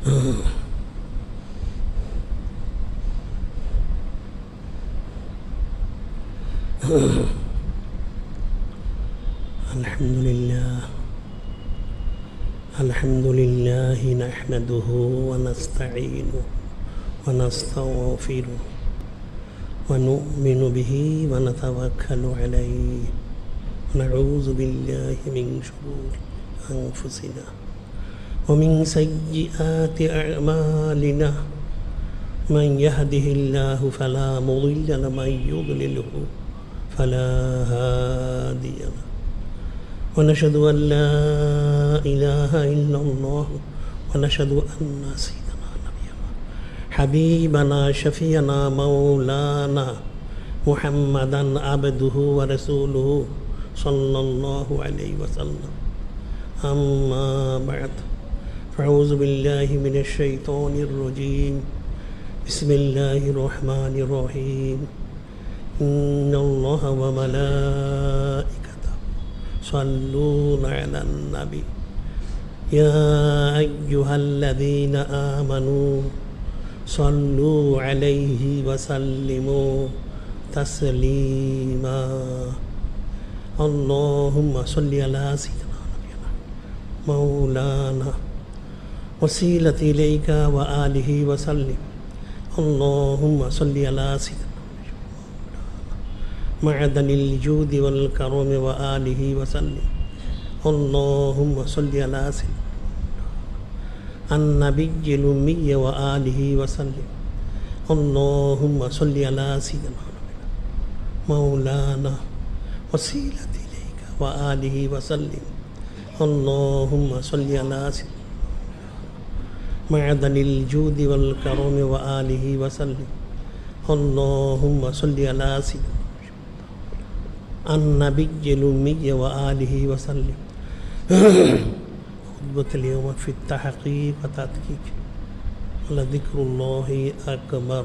Alhamdulillah nahmaduhu wa nasta'inuhu wa nastaghfiruh wa nu'minu bihi wa natawakkalu alayhi wa na'udzu billahi min shururi anfusina wa min sayyiati a'malina man yahdihillahu fala mudilla lahu wa man yudlilhu fala hadiya lahu ونشهد أن لا إله إلا الله ونشهد أن سيدنا نبينا حبيبنا شفيعنا مولانا محمدا عبده ورسوله صلى الله عليه وسلم أما بعد فأعوذ بالله من الشيطان الرجيم بسم الله الرحمن الرحيم إن الله وملائكته صلون على النبي يا أيها الذين آمنوا صلوا عليه وسلموا تسليما اللهم صل على سيدنا نبينا مولانا وسيلة إليك وآله وسلم اللهم صل على سيدنا معدن الجود والكرم وآله وسلم اللهم صل على سيدنا النبي الأمي وآله وسلم اللهم صل على سيدنا مولانا وسيلة إليك وآله وسلم اللهم صل على سيدنا معدن الجود والكرم وآله وسلم اللهم صل على سيدنا النبي الأمي وآله وسلم خطبة اليوم في التحقيق وتدقيق ولذكر الله أكبر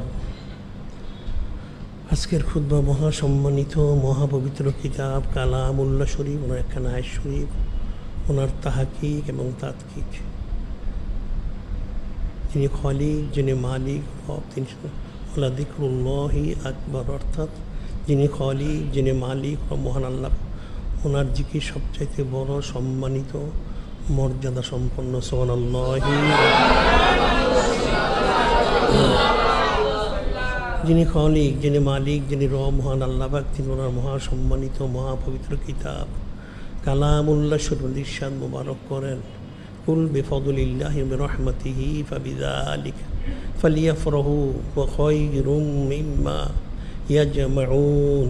আজকের খুতবা মহাসম্মানিত মহাপবিত্র কিতাব কালামুল্লাহ শরীফ, ওনার একখানা আয়াত শরীফ, ওনার তাহকিক এবং তাদকিক। যিনি খলিক, যিনি মালিক রব, তিনি ওয়ালাযিকরুল্লাহি আকবার, অর্থাৎ যিনি খলিক, যিনি মালিক ও মহান আল্লাহ, ওনার জিকির সবচাইতে বড়, সম্মানিত, মর্যাদা সম্পন্ন। সুবহানাল্লাহি। যিনি খলিক, যিনি মালিক, যিনি রব, মহান আল্লাহ পাক, তিনি ওনার মহাসম্মানিত মহাপবিত্র কিতাব কালামুল্লাহ শরীফ ইরশাদ মুবারক করেন, কুল বিফদলিল্লাহি ওয়া বিরহমাতিহি ফাবিযালিকা ফালিয়াফরাহু ওয়া খায়রুম মিম্মা ইয়াজমাউন।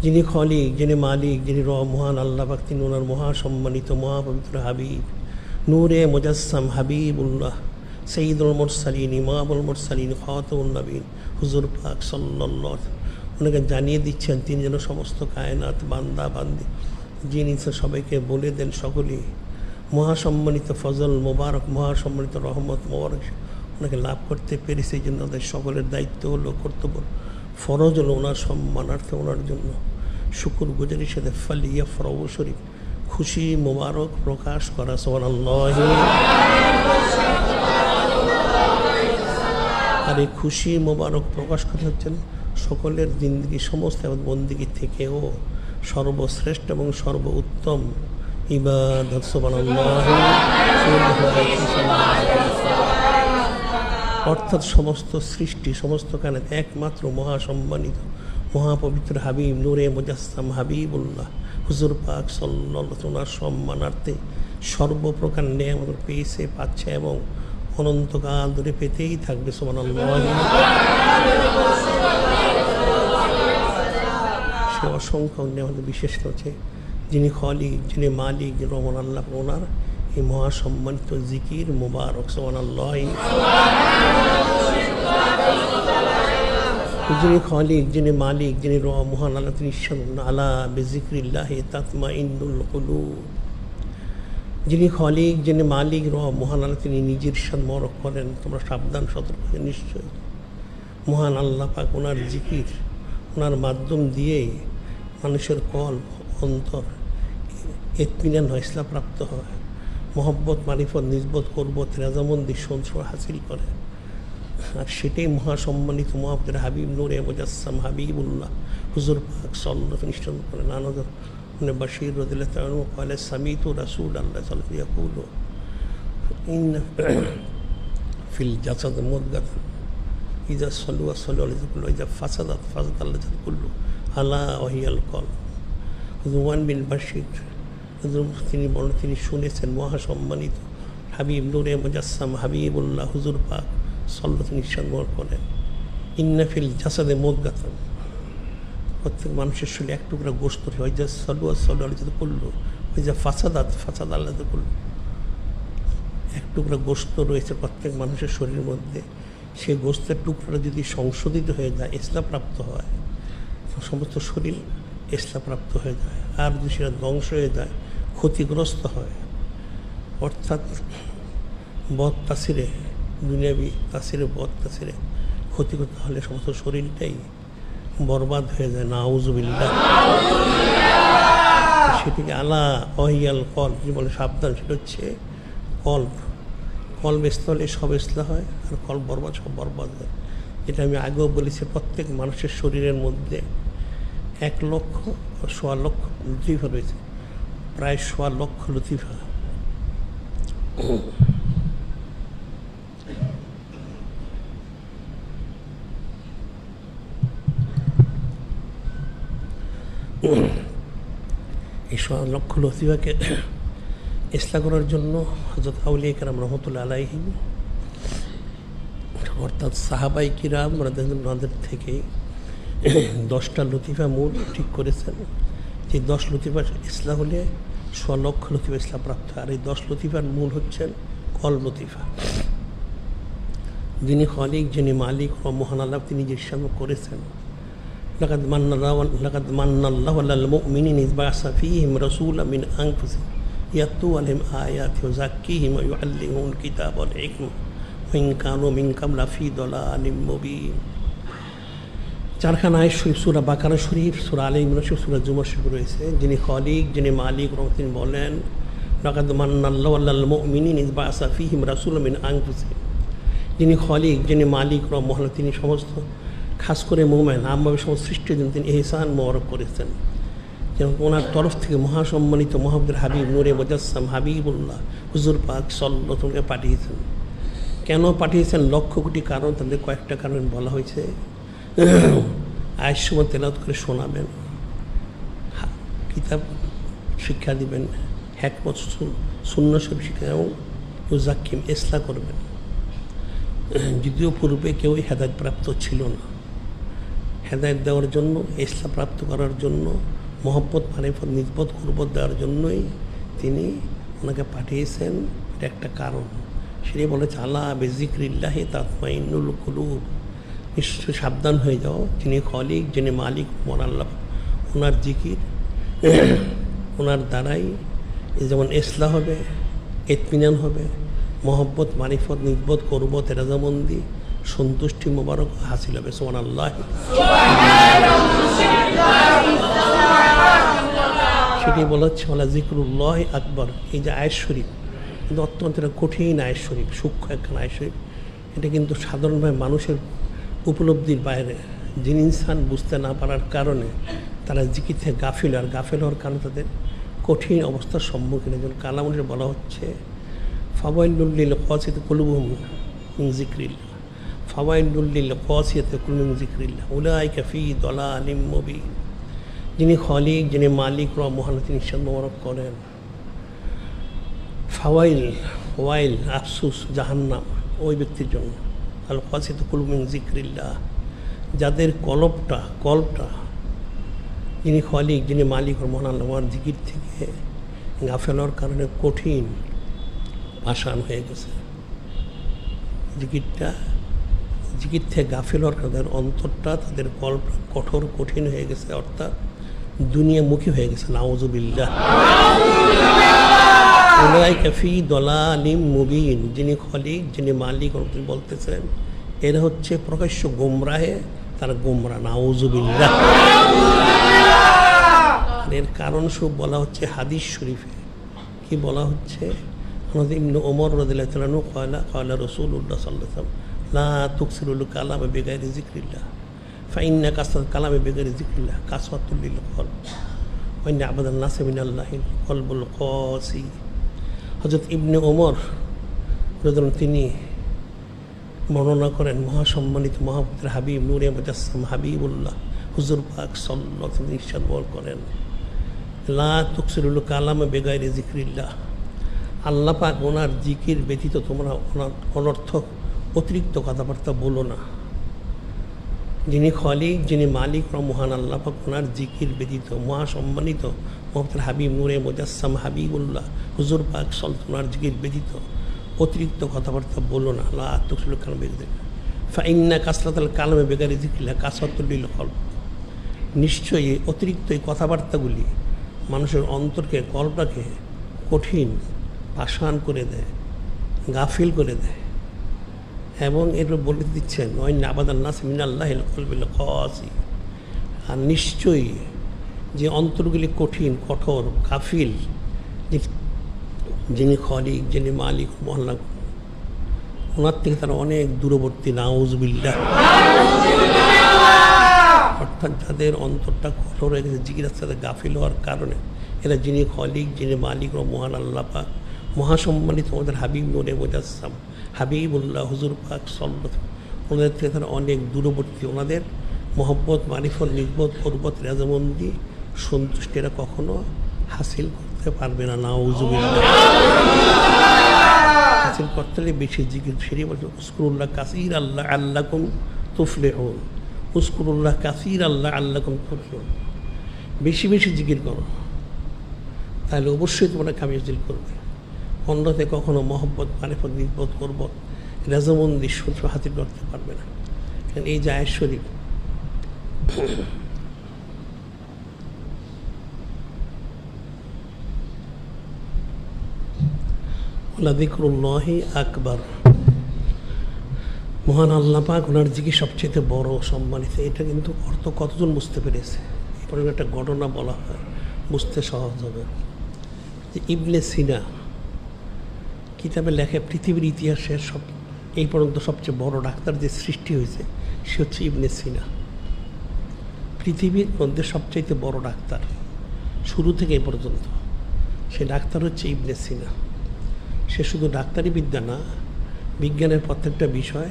যিনি খলিক, যিনি মালিক, যিনি রব, মহান আল্লাহ পাক, তিনি ওনার মহাসম্মানিত মহাপবিত্র হাবিব নূরে মুজাসসাম হাবিবুল্লাহ সঈদুল মুরসালিন ইমামুল মুরসালিন খাতামুন নবীন হুজুর পাক সাল্লাল্লাহু আলাইহি ওনাকে জানিয়ে দিচ্ছেন তিনি যেন সমস্ত কায়নাত বান্দা বান্দি যিনি সবাইকে বলে দেন সকলে মহাসম্মানিত ফজল মোবারক, মহাসম্মানিত রহমত মোবারক ওনাকে লাভ করতে পেরে, সেই জন্য তাদের সকলের দায়িত্ব হলো, কর্তব্য, ফরজ হলো ওনার সম্মানার্থে ওনার জন্য শুকুর গুজারির সাথে ফালিয়াফরাহু শরীফ খুশি মোবারক প্রকাশ করা। সুবহানাল্লাহি। আর এই খুশি মোবারক প্রকাশ করা হচ্ছেন সকলের জিন্দগি, সমস্ত বন্দিগি থেকেও সর্বশ্রেষ্ঠ এবং সর্বোত্তম ইবাদত। সুবহানাল্লাহি। অর্থাৎ সমস্ত সৃষ্টি, সমস্ত কায়নাত একমাত্র মহাসম্মানিত মহাপবিত্র হাবিব নূরে মুজাসসাম হাবিবুল্লাহ হুজুর পাক সাল্লাল্লাহু আলাইহি ওয়াসাল্লাম সম্মানার্থে সর্বপ্রকার নেয়ামত পেয়েছে, পাচ্ছে এবং অনন্তকাল ধরে পেতেই থাকবে। সুবহানাল্লাহ। সে অসংখ্য নেয়ামত বিশেষ হচ্ছে যিনি খলিক, যিনি মালিক, যিনি রহমান আল্লাহ, ওনার এই মহাসম্মানিত জিকির মুবারক। সুবহানাল্লাহ। যিনি খলিক, যিনি মালিক, যিনি রব, মহান আল্লাহ, তিনি আলা বিযিকরিল্লাহি তাতমাইন্নুল কুলুব। যিনি খলিক, যিনি মালিক, রব, মহান আল্লাহ, তিনি নিজের সম্মরক করেন, তোমরা সাবধান সতর্ক নিশ্চয়। মহান আল্লাহ পাক ওনার জিকির, ওনার মাধ্যম দিয়ে মানুষের কল, অন্তর ইতমিনান হয়, ইসলাম প্রাপ্ত হয়। মহব্বত মারিফত নিজবত করবত রাজামন্দি সঞ্চয় হাসিল করে। আর সেটাই মহাসম্মানিত মহাব্দের হাবিব নূরে মুজাসসাম হাবিবুল্লাহ হুজুর পাক সাল্লাল্লাহু নিশ্চিত করেন। আনন্দ বাশির রাদিয়াল্লাহু তাআলা قال سمعت رسول الله صلى الله عليه وسلم يقول إن في الجسد مضغة إذا صلوا صلوا عليه كله إذا فسدت فسد الجسد كله ألا وهي القلب। হুজুর বিন বাশির তিনি বলেন, তিনি শুনেছেন মহাসম্মানিত হাবিব নূরে মুজাসসাম হাবিবুল্লাহ হুজুর পাক সাল্লাল্লাহু নিঃসাদ করেন, ইন্না ফিল জাসাদে মুদগাতান, প্রত্যেক মানুষের শরীরে এক টুকরা গোশত হয়, যা সালুয়া সালু আল্লাহ করলো, ওই যা ফাসাদাত ফাসাদ আল্লাহ করলো। এক টুকরা গোশত রয়েছে প্রত্যেক মানুষের শরীরের মধ্যে, সেই গোশতের টুকরা যদি সংশোধিত হয়ে যায়, ইসলাপ্রাপ্ত হয়, সমস্ত শরীর ইসলাপ্রাপ্ত হয়ে যায়। আর যদি সেটা ধ্বংস হয়ে যায়, ক্ষতিগ্রস্ত হয়, অর্থাৎ বদ তাসিরে, দুনিয়াবি তাসিরে বদ তাসিরে ক্ষতি করতে হলে সমস্ত শরীরটাই বরবাদ হয়ে যায়। নাউজুবিল্লাহ। সেটিকে আলা অহিয়াল কল বলে সাবধান, সেটা হচ্ছে কল্প। কল্প স্থলে সব ইসলাম হয়, আর কল্প বরবাদ সব বরবাদ হয়। এটা আমি আগেও বলেছি, প্রত্যেক মানুষের শরীরের মধ্যে 1 লক্ষ 1.25 লক্ষ লতিফা রয়েছে, প্রায় 1.25 লক্ষ লতিফা। এই 1.25 লক্ষ লতিফাকে ইসলাম করার জন্য হযরত আউলিয়া কেরাম রহমতুল্লাহ আলাইহিম, অর্থাৎ সাহাবাই কিরাম ওনাদের থেকে 10টা লতিফা মূল ঠিক করেছেন। যে 10 লতিফা ইসলাম হলে 1.25 লক্ষ লতিফা ইসলাম প্রাপ্ত। আর এই 10 লতিফার মূল হচ্ছেন কল লতিফা। যিনি খালিক, যিনি মালিক ও মহান আল্লাহ, তিনি যে ইরশাদ করেছেন, লাকাদ মান্নাল্লাহু আলাল মুমিনিনা ইয বা'আসা ফীহিম রাসূলাম মিন আনফুসিহিম ইয়াতলু আলাইহিম আয়াতিহি ওয়া যাক্কিহিম ওয়া ইউআল্লিমুহুমুল কিতাবা ওয়াল হিকমা ওয়া ইন কানূ মিন ক্বাবলু লাফী দালালিম মুবিন। 4খানা আয়াত শরীফ, সূরা বাকারা শরীফ, সূরা আলে ইমরান শরীফ, সূরা জুমার শরীফ রয়েছে। যিনি খালিক, যিনি মালিক, তিনি বলেন, লাকাদ মান্নাল্লাহু আলাল মুমিনিনা ইয বা'আসা ফীহিম রাসূলাম মিন আনফুসিহিম। যিনি খালিক, যিনি মালিক ও মহান, তিনি সমস্ত, খাস করে মুমিন আমভাবে সমস্ত সৃষ্টির জন্য তিনি ইহসান মোবারক করেছেন। যেন ওনার তরফ থেকে মহাসম্মানিত মহাব্দের হাবিব নূরে মুজাসসাম হাবিবুল্লাহ হুজুর পাক সাল্লাল্লাহু আলাইহি পাঠিয়েছেন। কেন পাঠিয়েছেন? লক্ষ কোটি কারণ, তাদের কয়েকটা কারণ বলা হয়েছে। আয়াত সময় তেলাওয়াত করে শোনাবেন, কিতাব শিক্ষা দিবেন, হিকমত সুন্নাহ শরীফ শিক্ষা, এবং ইউজাক্কিম ইসলাহ করবেন। যদিও পূর্বে কেউই হেদায়েত প্রাপ্ত ছিল না, হেদায়েত দেওয়ার জন্য, ইসলাম প্রাপ্ত করার জন্য, মহব্বত মারিফত নিজবত কুরবত দেওয়ার জন্যই তিনি ওনাকে পাঠিয়েছেন। এটা একটা কারণ। সেটাই বলেছে, আলা বিযিকরিল্লাহি তাতমাইন্নুল কুলুব, নিশ্চয় সাবধান হয়ে যাও, যিনি খালিক, যিনি মালিক মহান আল্লাহ, ওনার জিকির, ওনার দ্বারাই যেমন ইসলাহ হবে, ইতমিনান হবে, মহব্বত মারিফত নিজবত কুরবত রাজামন্দি সন্তুষ্টি মোবারক হাসিল হবে। সুবহানাল্লাহ। সেটি বলা হচ্ছে ওয়ালা যিকরুল্লাহ আকবার। এই যে আয়াত শরীফ কিন্তু অত্যন্ত কঠিন আয়াত শরীফ, সূক্ষ্ম একখানা আয়াত শরীফ। এটা কিন্তু সাধারণভাবে মানুষের উপলব্ধির বাইরে। যিনি ইনসান বুঝতে না পারার কারণে তারা জিকির থেকে গাফিল, আর গাফিল হওয়ার কারণে তাদের কঠিন অবস্থার সম্মুখীন। একজন কালামুনে বলা হচ্ছে, ফাওয়াইলুল লিল কাসিয়াতি কুলুবুহুম মিন যিকরিল্লাহ, ফাওয়াইলুল লিল কাসিয়াতি কুলুবুহুম মিন যিকরিল্লাহ উলাইকা ফী দালালিম মুবিন। যিনি খালিক, যিনি মালিক ও মহান, তিনি ইরশাদ মোবারক করেন, ফাওয়াইল, ওয়াইল, আফসুস, জাহান্নাম ওই ব্যক্তির জন্য, আল কাসিয়াতি কুলুবুহুম মিন যিকরিল্লাহ, যাদের কলবটা যিনি খালিক, যিনি মালিক ও মহান আল্লাহর জিকির থেকে গাফেল হওয়ার কারণে কঠিন পাষাণ হয়ে গেছে। জিকির থেকে গাফেল হওয়ার কারণে তাদের অন্তরটা, তাদের কল্পটা কঠোর কঠিন হয়ে গেছে, অর্থাৎ দুনিয়ামুখী হয়ে গেছে। নাউজুবিল্লাহ। উলাইকা ফী দালালিম মুবিন। যিনি খালিক, যিনি মালিক, তিনি বলতেছেন এরা হচ্ছে প্রকাশ্য গোমরাহে, তারা গোমরা। নাউজুবিল্লাহ। এর কারণ সব বলা হচ্ছে হাদিস শরীফে। কি বলা হচ্ছে? হযরত ইবনে ওমর রাদিয়াল্লাহু তাআলা আনহু ক্বালা রাসূলুল্লাহ সাল্লাল্লাহু আলাইহি ওয়াসাল্লাম লা তুকসিরুল কালামা বিগাইরি যিকরিল্লাহ ফাইন্না কাসরাত কালামা বিগাইরি যিকরিল্লাহ কাসওয়াতুল লিল কলব ওয়া ইন্না আবাদান নাস মিনাল্লাহিল কলবুল কাসি। হযরত ইবনে ওমর রাদিয়াল্লাহু তিনি বর্ণনা করেন মহাসম্মানিত মহাপুত্র হাবিব নূরে মুজাসসাম হাবিবুল্লাহ হুজুর পাক সাল্লাল্লাহু আলাইহি ওয়াসাল্লাম ইরশাদ করেন লা তুকসিরুল কালামা বিগাইরি যিকরিল্লাহ, আল্লাহ পাক ওনার জিকির ব্যতীত তোমরা অনর্থক অতিরিক্ত কথাবার্তা বলো না। যিনি খলিক, যিনি মালিক ও মহান আল্লাহ পাক ওনার জিকির ব্যতীত মহাসম্মানিত মহাপুত্র হাবিব নূরে মুজাসসাম হাবিবুল্লাহ হুজুর পাক সাল্লাল্লাহু ওনার জিকির ব্যতীত অতিরিক্ত কথাবার্তা বলো না। লা তুকসিরুল কালামা বিগাইরি যিকরিল্লাহ ফাইন্না কাসরাতাল কালামা বিগাইরি যিকরিল্লাহ কাসওয়াতুল লিল কলব, নিশ্চয়ই অতিরিক্ত এই কথাবার্তাগুলি মানুষের অন্তরকে, কল্পটাকে কঠিন, পাষাণ করে দেয়, গাফিল করে দেয়। এবং এরপর বলে দিচ্ছেন ওয়াইন্না আবাদান নাস মিনাল্লাহিল কলবিল কাসি, আর নিশ্চয়ই যে অন্তরগুলি কঠিন, কঠোর, গাফিল, যিনি খলিক, যিনি মালিক মহল্লা, ওনার থেকে তারা অনেক দূরবর্তী। নাউজুবিল্লাহ। অর্থাৎ যাদের অন্তরটা কঠোর হয়ে গেছে জিকিরের সাথে গাফিল হওয়ার কারণে, এরা যিনি খলিক, যিনি মালিক ও মহান আল্লাহ পাক মহাসম্মানিত আমাদের হাবিব নূরে মুজাসসাম হাবিবুল্লাহ হুজুর পাক সাল্লাল্লাহু আলাইহি ওয়াসাল্লাম, ওনাদের থেকে তারা অনেক দূরবর্তী। ওনাদের মহব্বত, মারিফত, নিসবত, কুরবত, রাজামন্দি, সন্তুষ্টি এরা কখনো হাসিল করতে পারবে না। নাউজুবিল্লাহ। হাসিল করতে হলে বেশি জিকির। সেটি বলছে উযকুরুল্লাহ কাসীর আল্লাহ আল্লাকুম তুফলিহুন, উযকুরুল্লাহ কাসীর আল্লাহ আল্লাকুম তুফলিহুন। বেশি বেশি জিকির করো, তাহলে অবশ্যই তোমরা কামিয়াব হাসিল করবে। অন্যতে কখনো মহব্বত, মারিফত, নিসবত, কুরবত, রাজামন্দি, সন্তুষ্টি হাসিল করতে পারবে না। এই যে আয়াত শরীফ, লাযিকরুল্লাহি আকবার, মহান আল্লাহ পাক ওনার জিকির সবচেয়ে বড়, সম্মানিত। এটা কিন্তু অর্থ কতজন বুঝতে পেরেছে? এরপরে একটা ঘটনা বলা হয়, বুঝতে সহজ হবে। যে ইবনে সিনা কিতাবে লেখে পৃথিবীর ইতিহাসের এই পর্যন্ত সবচেয়ে বড় ডাক্তার যে সৃষ্টি হয়েছে সে হচ্ছে ইবনে সিনা। পৃথিবীর মধ্যে সবচাইতে বড় ডাক্তার শুরু থেকে এই পর্যন্ত, সে ডাক্তার হচ্ছে ইবনে সিনা। সে শুধু ডাক্তারি বিদ্যা না, বিজ্ঞানের প্রত্যেকটা বিষয়,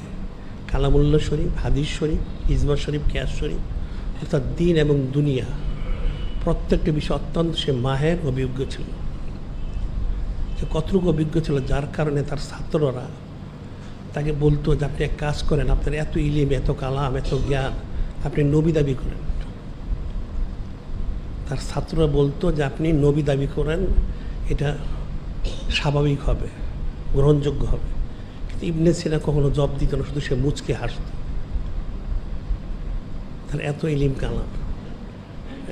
কালামুল্লাহ শরীফ, হাদিস শরীফ, ইজমা শরীফ, কিয়াস শরীফ, অর্থাৎ দিন এবং দুনিয়া প্রত্যেকটা বিষয় অত্যন্ত সে মাহের, অভিজ্ঞ ছিল। সে কতটুকু অভিজ্ঞ ছিল যার কারণে তার ছাত্ররা তাকে বলতো যে আপনি এক কাজ করেন, আপনার এত ইলিম, এত কালাম, এত জ্ঞান, আপনি নবী দাবি করেন। তার ছাত্ররা বলতো যে আপনি নবী দাবি করেন, এটা স্বাভাবিক হবে, গ্রহণযোগ্য হবে। কিন্তু ইবনে সিনা কখনো জবাব দিত না, শুধু সে মুচকে হাসত। তার এত ইলিম, কালাম।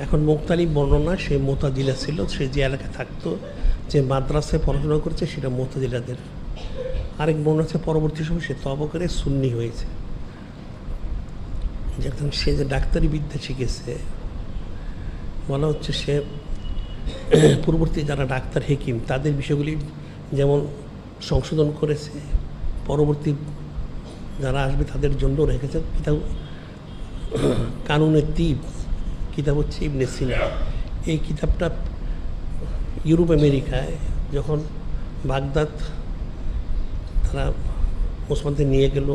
এখন মুক্তালিব বর্ণনা, সে মোতাজিলা ছিল। সে যে এলাকায় থাকতো, যে মাদ্রাসায় পড়াশোনা করেছে সেটা মোতাজিলাদের। আরেক বর্ণনা আছে পরবর্তী সময় সে তওবা করে সুন্নি হয়েছে। যখন সে যে ডাক্তারি বিদ্যা শিখেছে, বলা হচ্ছে সে পূর্ববর্তী যারা ডাক্তার, হেকিম, তাদের বিষয়গুলি যেমন সংশোধন করেছে, পরবর্তী যারা আসবে তাদের জন্য রেখেছে কিতাব কানুনে তিব, কিতাব হচ্ছে ইবনে সিনা। এই কিতাবটা ইউরোপ আমেরিকায় যখন বাগদাদ তারা মুসলমানদের নিয়ে গেল,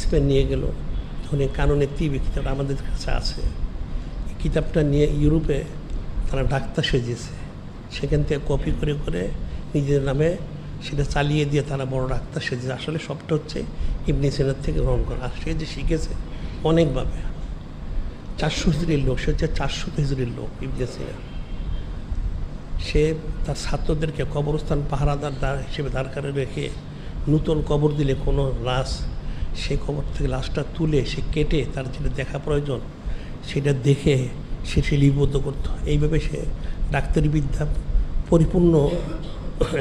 স্পেন নিয়ে গেল, তখন এই কানুনে তিব কিতাব আমাদের কাছে আছে। এই কিতাবটা নিয়ে ইউরোপে তারা ডাক্তার সেজেছে, সেখান থেকে কপি করে করে নিজের নামে সেটা চালিয়ে দিয়ে তারা বড় ডাক্তার সেজেছে। আসলে সবটা হচ্ছে ইবনে সিনার থেকে গ্রহণ করা। আর সে যে শিখেছে অনেকভাবে, 400 হিজরির লোক, সে হচ্ছে 400 হিজরির লোক ইবনে সিনা। সে তার ছাত্রদেরকে কবরস্থান পাহারাদার হিসেবে দাঁড় করে রেখে, নূতন কবর দিলে কোনো লাশ, সেই কবর থেকে লাশটা তুলে সে কেটে তার যেটা দেখা প্রয়োজন সেটা দেখে সে লিপিবদ্ধ করতো। এইভাবে সে ডাক্তারি বিদ্যা পরিপূর্ণ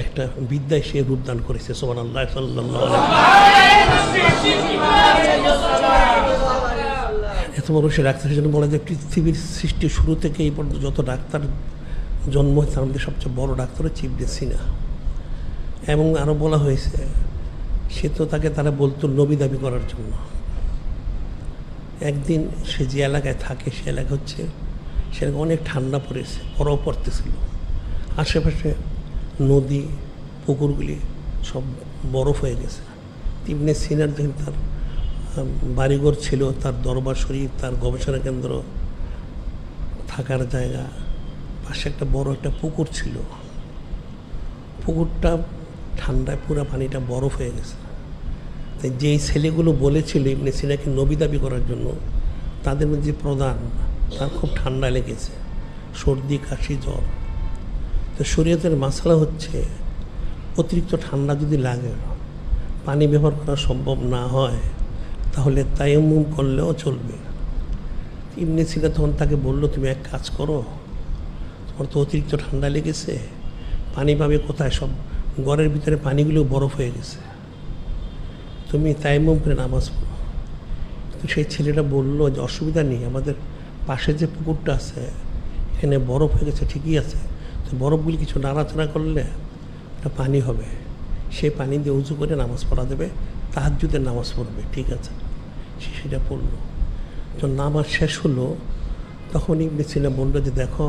একটা বিদ্যায় সে রূপদান করেছে। সুবহানাল্লাহ, সাল্লাল্লাহু আলাইহি। এত বড় সে ডাক্তারের জন্য বলা যায় পৃথিবীর সৃষ্টি শুরু থেকে এই পর্যন্ত যত ডাক্তার জন্ম হয়েছে তার মধ্যে সবচেয়ে বড় ডাক্তার হচ্ছে ইবনে সিনা। এবং আরও বলা হয়েছে সে তো তাকে তারা বলতো নবী দাবি করার জন্য। একদিন সে যে এলাকায় থাকে সে এলাকা হচ্ছে সেখানে অনেক ঠান্ডা পড়েছে, বরফ পড়তেছিল, আশেপাশে নদী পুকুরগুলি সব বরফ হয়ে গেছে। ইবনে সিনার যখন তার বাড়িঘর ছিল, তার দরবার শরীফ, তার গবেষণা কেন্দ্র, থাকার জায়গা, পাশে একটা বড় একটা পুকুর ছিল। পুকুরটা ঠান্ডায় পুরো পানিটা বরফ হয়ে গেছে। তাই যেই ছেলেগুলো বলেছিল ইবনে সিনাকে নবী দাবি করার জন্য, তাদের মধ্যে প্রধান, তার খুব ঠান্ডা লেগেছে, সর্দি কাশি জ্বর। তো শরীয়তের মাসালা হচ্ছে অতিরিক্ত ঠান্ডা যদি লাগে, পানি ব্যবহার করা সম্ভব না হয়, তাহলে তায়াম্মুম করলেও চলবে। ইবনে সিনা তখন তাকে বললো, তুমি এক কাজ করো, তোমার তো অতিরিক্ত ঠান্ডা লেগেছে, পানি পাবে কোথায়, সব ঘরের ভিতরে পানিগুলো বরফ হয়ে গেছে, তুমি তায়াম্মুম করে নামাজ পড়ো। তো সেই ছেলেটা বললো যে অসুবিধা নেই, আমাদের পাশে যে পুকুরটা আছে এখানে বরফ হয়ে গেছে, ঠিকই আছে, তো বরফগুলি কিছু নাড়াচাড়া করলে এটা পানি হবে, সেই পানি দিয়ে উজু করে নামাজ পড়া দেবে, তাহাজ্জুদের নামাজ পড়বে। ঠিক আছে, সে সেটা পড়লো। তো নামাজ শেষ হলো, তখন ইবনে সিনা বললো যে দেখো,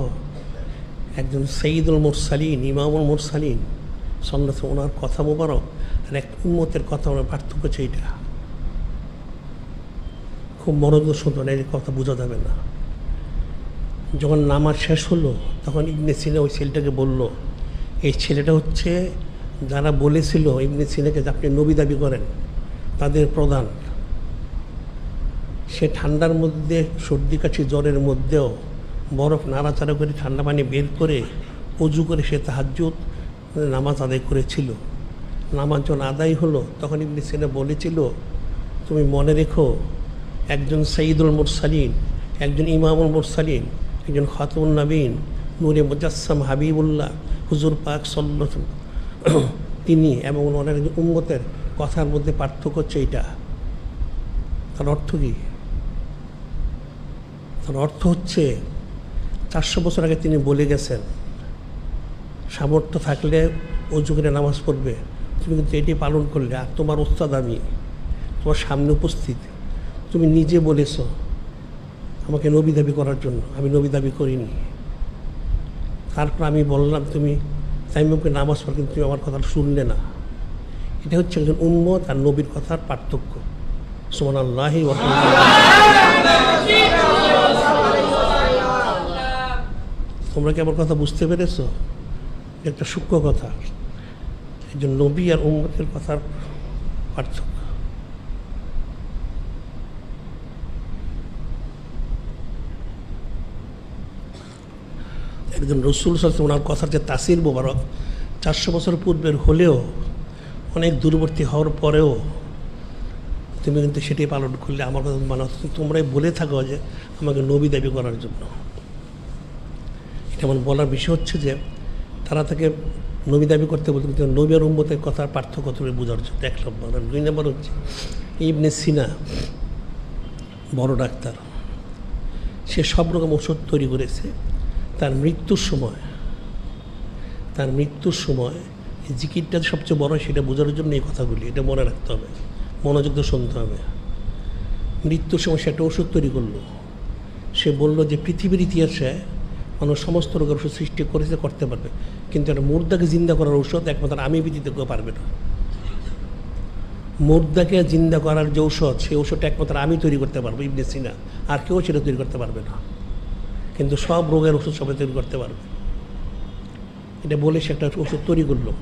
একজন সঈদুল মুরসালিন, ইমামুল মুরসালিন সাল্লাল্লাহু আলাইহি ওনার কথা মোবারক আর এক উম্মতের কথা, ওনার পার্থক্য হচ্ছে এইটা। খুব মনোযোগ শুনবেন, এই কথা বোঝা যাবে না। যখন নামাজ শেষ হলো তখন ইবনে সিনা ওই ছেলেটাকে বলল, এই ছেলেটা হচ্ছে যারা বলেছিল ইবনে সিনাকে যে আপনি নবী দাবি করেন তাদের প্রধান। সে ঠান্ডার মধ্যে, সর্দি কাশি জ্বরের মধ্যেও বরফ নাড়াচাড়া করে ঠান্ডা পানি বের করে অজু করে সে তাহাজ্জুদ নামাজ আদায় করেছিল। নামাজ যখন আদায় হলো তখন ইবনে সিনা বলেছিল, তুমি মনে রেখো, একজন সঈদুল মুরসালিন, একজন ইমামুল মুরসালিন, একজন খাতুন নবীন, নূরে মুজাসসাম হাবিবুল্লাহ হুজুর পাক সাল্লাল্লাহু তিনি এবং ওনার উম্মতের কথার মধ্যে পার্থক্য হচ্ছে এইটা। তার অর্থ কী? তার অর্থ হচ্ছে 400 বছর আগে তিনি বলে গেছেন সামর্থ্য থাকলে অজু করে নামাজ পড়বে, তুমি কিন্তু এটি পালন করলে, আর তোমার ওস্তাদ আমি, তোমার সামনে উপস্থিত, তুমি নিজে বলেছ আমাকে নবী দাবি করার জন্য, আমি নবী দাবি করিনি। তারপর আমি বললাম তুমি তাইমুমকে নামাজ পড়, কিন্তু তুমি আমার কথা শুনলে না। এটা হচ্ছে একজন উম্মত আর নবীর কথার পার্থক্য। সুবহানাল্লাহি ওয়া তোমরা কি আমার কথা বুঝতে পেরেছ? একটা সূক্ষ্ম কথা, একজন নবী আর উম্মতের কথার পার্থক্য। একজন রসুল সাল্লাল্লাহু ওনার কথার যে তাসির মোবারক 400 বছর পূর্বের হলেও, অনেক দূরবর্তী হওয়ার পরেও তুমি কিন্তু সেটাই পালন করলে, আমার কথা মানে তোমরাই বলে থাকো যে আমাকে নবী দাবি করার জন্য। এটা আমার বলার বিষয় হচ্ছে যে তারা তাকে নবী দাবি করতে বলতে, কিন্তু নবী আর উম্মতের কথার পার্থক্য তুমি বোঝার জন্য। 1 নম্বর। আর 2 নম্বর হচ্ছে ইবনে সিনা বড় ডাক্তার, সে সব রকম ওষুধ তৈরি করেছে। তার মৃত্যুর সময় এই জিকিরটা সবচেয়ে বড়, সেটা বোঝার জন্য এই কথাগুলি, এটা মনে রাখতে হবে, মনোযোগ দিয়ে শুনতে হবে। মৃত্যুর সময় সে একটা ওষুধ তৈরি করলো। সে বলল যে পৃথিবীর ইতিহাসে মানুষ সমস্ত রোগের ওষুধ সৃষ্টি করেছে, করতে পারবে, কিন্তু একটা মুর্দাকে জিন্দা করার ঔষধ একমাত্র আমি ব্যতীত কেউ পারবে না। মুর্দাকে জিন্দা করার যে ঔষধ, সেই ঔষধটা একমাত্র আমি তৈরি করতে পারবো, ইবনে সিনা, আর কেউ সেটা তৈরি করতে পারবে না। কিন্তু সব রোগের ওষুধ সবাই তৈরি করতে পারবে। এটা বলে সে একটা ওষুধ তৈরি করলো,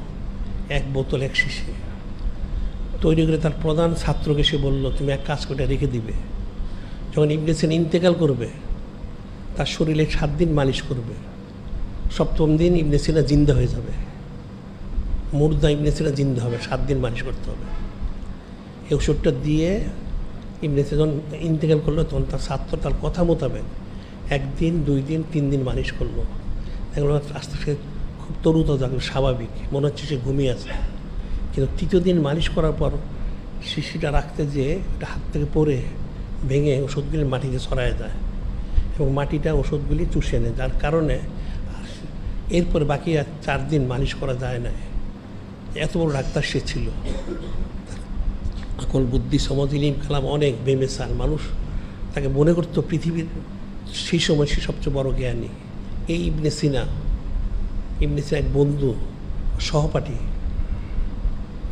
1 বোতল 1 শিশি তৈরি করে তার প্রধান ছাত্রকে সে বলল, তুমি এক কাজ করে রেখে দিবে, যখন ইবনে সিনা ইন্তেকাল করবে তার শরীরে 7 দিন মালিশ করবে, 7ম দিন ইবনে সিনা জিন্দা হয়ে যাবে। মুর্দা ইবনে সিনা জিন্দা হবে, 7 দিন মালিশ করতে হবে। এই ওষুধটা দিয়ে ইবনে সিনা যখন ইন্তেকাল করলো তখন তার ছাত্র তার কথা মোতাবেক 1 দিন 2 দিন 3 দিন মালিশ করলো। দেখলো আস্তে আস্তে খুব তরুতাজা, স্বাভাবিক, মনে হচ্ছে সে ঘুমিয়ে আছে। কিন্তু 3য় দিন মালিশ করার পর শিশিটা রাখতে যেয়ে এটা হাত থেকে পড়ে ভেঙে ওষুধগুলি মাটিতে ছড়ায় যায় এবং মাটিটা ওষুধগুলি চুষে নেয়, যার কারণে এরপরে বাকি আর 4 দিন মালিশ করা যায় না। এত বড় ডাক্তার সে ছিল, আকল বুদ্ধি সমজ ইলিম কালাম অনেক বেমেসাল মানুষ তাকে মনে করতো পৃথিবীর সেই সময় সে সবচেয়ে বড় জ্ঞানী। এই ইবনে সিনা এক বন্ধু সহপাঠী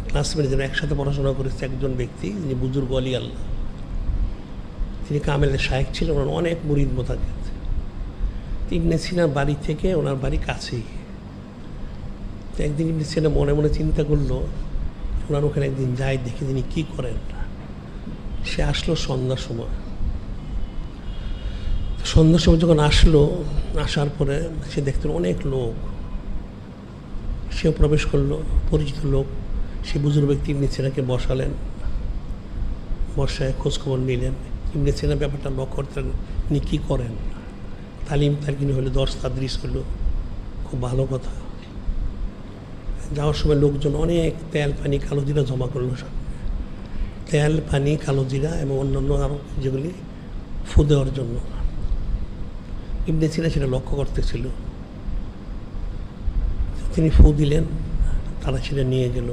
ক্লাসমেট যেন একসাথে পড়াশোনা করেছে একজন ব্যক্তি, যিনি বুজুর্গ আলী আল্লাহ, তিনি কামেলের শায়েখ ছিলেন, ওনার অনেক মুরিদ মোতাবেক। ইবনে সিনার বাড়ি থেকে ওনার বাড়ি কাছেই। তো একদিন ইবনে সিনা মনে মনে চিন্তা করলো ওনার ওখানে একদিন যাই, দেখি তিনি কী করেন। সে আসলো সন্ধ্যার সময়। সন্ধ্যার সময় যখন আসলো, আসার পরে সে দেখতে অনেক লোক, সেও প্রবেশ করলো, পরিচিত লোক। সে বুজুর্গ ব্যক্তি ইবনে সিনাকে বসালেন, বসায় খোঁজখবর নিলেন। ইবনে সিনা ব্যাপারটা লক্ষ্য করতেন, তিনি কী করেন। তালিম তালকিনি হলো, দর্শ তাদরিস হলো, খুব ভালো কথা। যাওয়ার সময় লোকজন অনেক তেল পানি কালো জিরা জমা করলো সামনে, তেল পানি কালো জিরা এবং অন্যান্য আরও যেগুলি ফু দেওয়ার জন্য। ইবনে সিনা সেটা লক্ষ্য করতেছিল। তিনি ফু দিলেন, তারা সেটা নিয়ে গেল।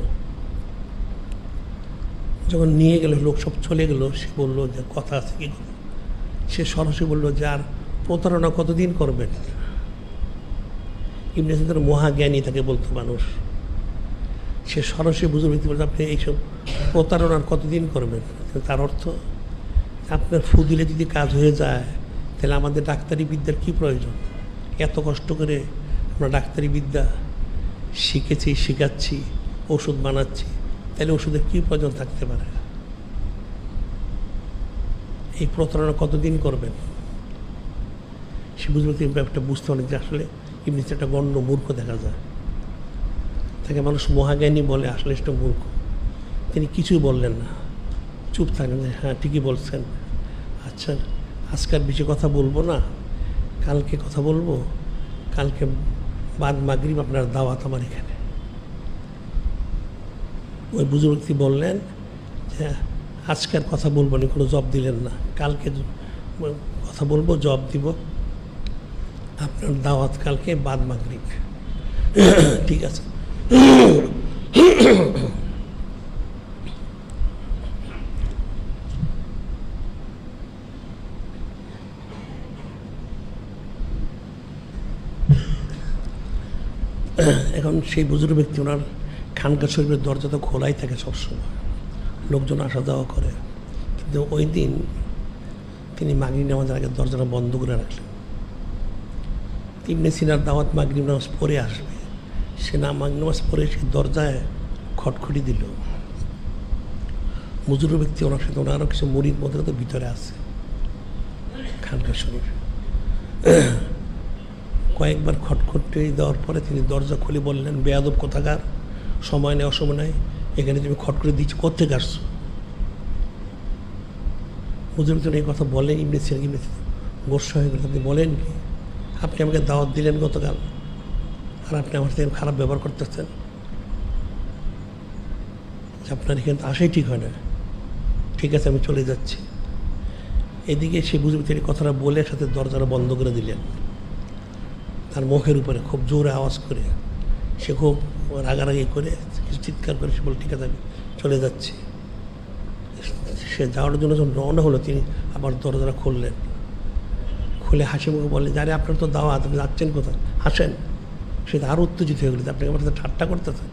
যখন নিয়ে গেল, লোক সব চলে গেল, সে বললো যে কথা আছে কি কথা। সে সরাসরি বললো যে আর প্রতারণা কতদিন করবেন। ইবনে সিনা মহাজ্ঞানী তাকে বলতো মানুষ। সে সরাসরি বুঝে ব্যক্তি বলতে আপনি এইসব প্রতারণার কতদিন করবেন। তার অর্থ আপনার ফু দিলে যদি কাজ হয়ে যায়, তাহলে আমাদের ডাক্তারি বিদ্যার কী প্রয়োজন। এত কষ্ট করে আমরা ডাক্তারি বিদ্যা শিখেছি, শেখাচ্ছি, ওষুধ বানাচ্ছি, তাহলে ওষুধের কী প্রয়োজন থাকতে পারে। এই প্রতারণা কতদিন করবেন। সে বুঝবে তিনি ব্যাপারটা বুঝতে পারেন যে আসলে ইবনে সিনা একটা গণ্য মূর্খ দেখা যায়। তাকে মানুষ মহাজ্ঞানী বলে, আসলে সেটা মূর্খ। তিনি কিছুই বললেন না, চুপ থাকলেন যে হ্যাঁ ঠিকই বলছেন, আচ্ছা আজকের বিষয়ে কথা বলবো না, কালকে কথা বলবো, কালকে বাদ মাগরিব আপনার দাওয়াত আমার এখানে। ওই বুজুর্গ ব্যক্তি বললেন যে আজকের কথা বলবো না, কোনো জবাব দিলেন না, কালকে কথা বলবো, জবাব দিব, আপনার দাওয়াত কালকে বাদ মাগরিব। ঠিক আছে। এখন সেই বুজুর্গ ব্যক্তি ওনার খানকা শরীফের দরজা তো খোলাই থাকে সবসময়, লোকজন আসা যাওয়া করে। কিন্তু ওই দিন তিনি মাগরিব নামাজের আগে দরজাটা বন্ধ করে রাখলেন। ইবনে সিনার দাওয়াত মাগরিব নামাজ পড়ে আসবে, সে মাগরিব নামাজ পড়ে সে দরজায় খটখটি দিল। বুজুর্গ ব্যক্তি ওনার সাথে ওনারও কিছু মুরিদ মধ্যে তো ভিতরে আছে খানকা শরীফ। কয়েকবার খটখটি দেওয়ার পরে তিনি দরজা খুলে বললেন, বেয়াদব কোথাকার, সময় নেই অসময় নেই, এখানে তুমি খটখটি দিচ্ছ, কোত্থেকে আসছো। বুজুর্গ এই কথা বলেন, ইবনে সিনা গোস্বা হয়ে গেল। আপনি বলেন কি, আপনি আমাকে দাওয়াত দিলেন গতকাল, আর আপনি আমার থেকে খারাপ ব্যবহার করতেছেন। আপনার এখানে আসাই ঠিক হয় না, ঠিক আছে আমি চলে যাচ্ছি। এদিকে সে বুঝবে তিনি কথাটা বলে সাথে দরজাটা বন্ধ করে দিলেন তার মুখের উপরে, খুব জোরে আওয়াজ করে। সে খুব রাগারাগি করে কিছু চিৎকার করে সে বলে ঠিক আছে আমি চলে যাচ্ছি। সে যাওয়ার জন্য যখন রওনা হলো, তিনি আবার দরজাটা খুললেন, খুলে হাসি মুখে বললেন যে আরে আপনার তো দাওয়াত, আপনি যাচ্ছেন কোথায়, হাসেন। সে তো আরও উত্তেজিত হয়ে গেল, আপনাকে আমার সাথে ঠাট্টা করতেছেন।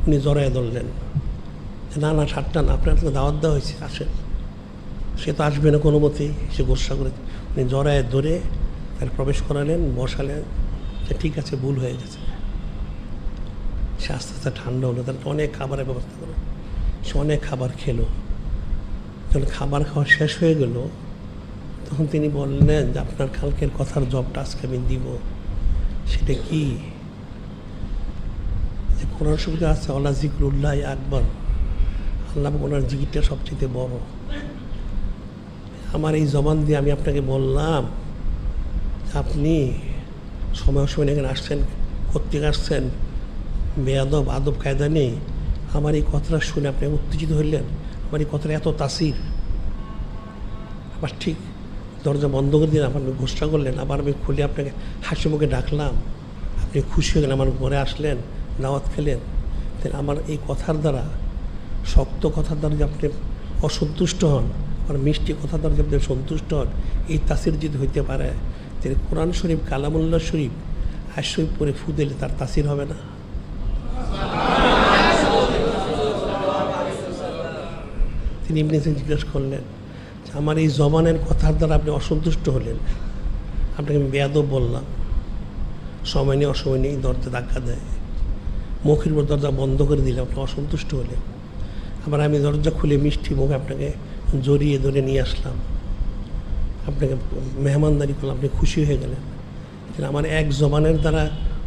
উনি জড়ায় ধরলেন, না না ঠাট্টা না, আপনার তো দাওয়াত দেওয়া হয়েছে, আসেন। সে তো আসবে না কোনো মতেই, সে গোসা করে উনি জড়ায় ধরে তার প্রবেশ করালেন, বসালেন যে ঠিক আছে ভুল হয়ে গেছে। সে আস্তে আস্তে ঠান্ডা হলো, তার অনেক খাবারের ব্যবস্থা করলো, সে অনেক খাবার খেলো। যখন খাবার খাওয়া শেষ হয়ে গেল, তখন তিনি বললেন যে আপনার কালকের কথার জবটা আজকে আমি দিব। সেটা কি, যে কোরআন শরীফে আছে আল্লাহ জিকরুল্লাহ আকবর, আল্লাহ ওনার জিকিরটা সবচেয়ে বড়। আমার এই জবান দিয়ে আমি আপনাকে বললাম আপনি সময় সময় এখানে আসছেন, কোত্থেকে আসছেন, বেয়াদব আদব কায়দা নেই। আমার এই কথাটা শুনে আপনি উত্তেজিত হইলেন, আমার এই কথাটা এত তাসির। আবার ঠিক দরজা বন্ধ করে দিলেন, আপনি ঘোষণা করলেন, আবার আমি খুলে আপনাকে হাসি মুখে ডাকলাম, আপনি খুশি হয়ে গেলেন, আমার ঘরে আসলেন, দাওয়াত খেলেন। তাহলে আমার এই কথার দ্বারা, শক্ত কথার দ্বারা যে আপনি অসন্তুষ্ট হন, আর মিষ্টি কথার দ্বারা যে আপনি সন্তুষ্ট হন, এই তাসির যদি হইতে পারে, তাহলে কোরআন শরীফ, কালামুল্লাহ শরীফ, আয়াত শরীফ পরে ফু দিলে তার তাসির হবে না? তিনি ইবনে সিনা জিজ্ঞাসা করলেন যে আমার এই জবানের কথার দ্বারা আপনি অসন্তুষ্ট হলেন, আপনাকে আমি বেয়াদব বললাম, সময় নেই অসময় নেই দরজা ধাক্কা দেয়, মুখের উপর দরজা বন্ধ করে দিলে আপনি অসন্তুষ্ট হলেন, আবার আমি দরজা খুলে মিষ্টি মুখে আপনাকে জড়িয়ে ধরে নিয়ে আসলাম, আপনাকে মেহমানদারি করলাম, আপনি খুশি হয়ে গেলেন। আমার এক জবানের দ্বারা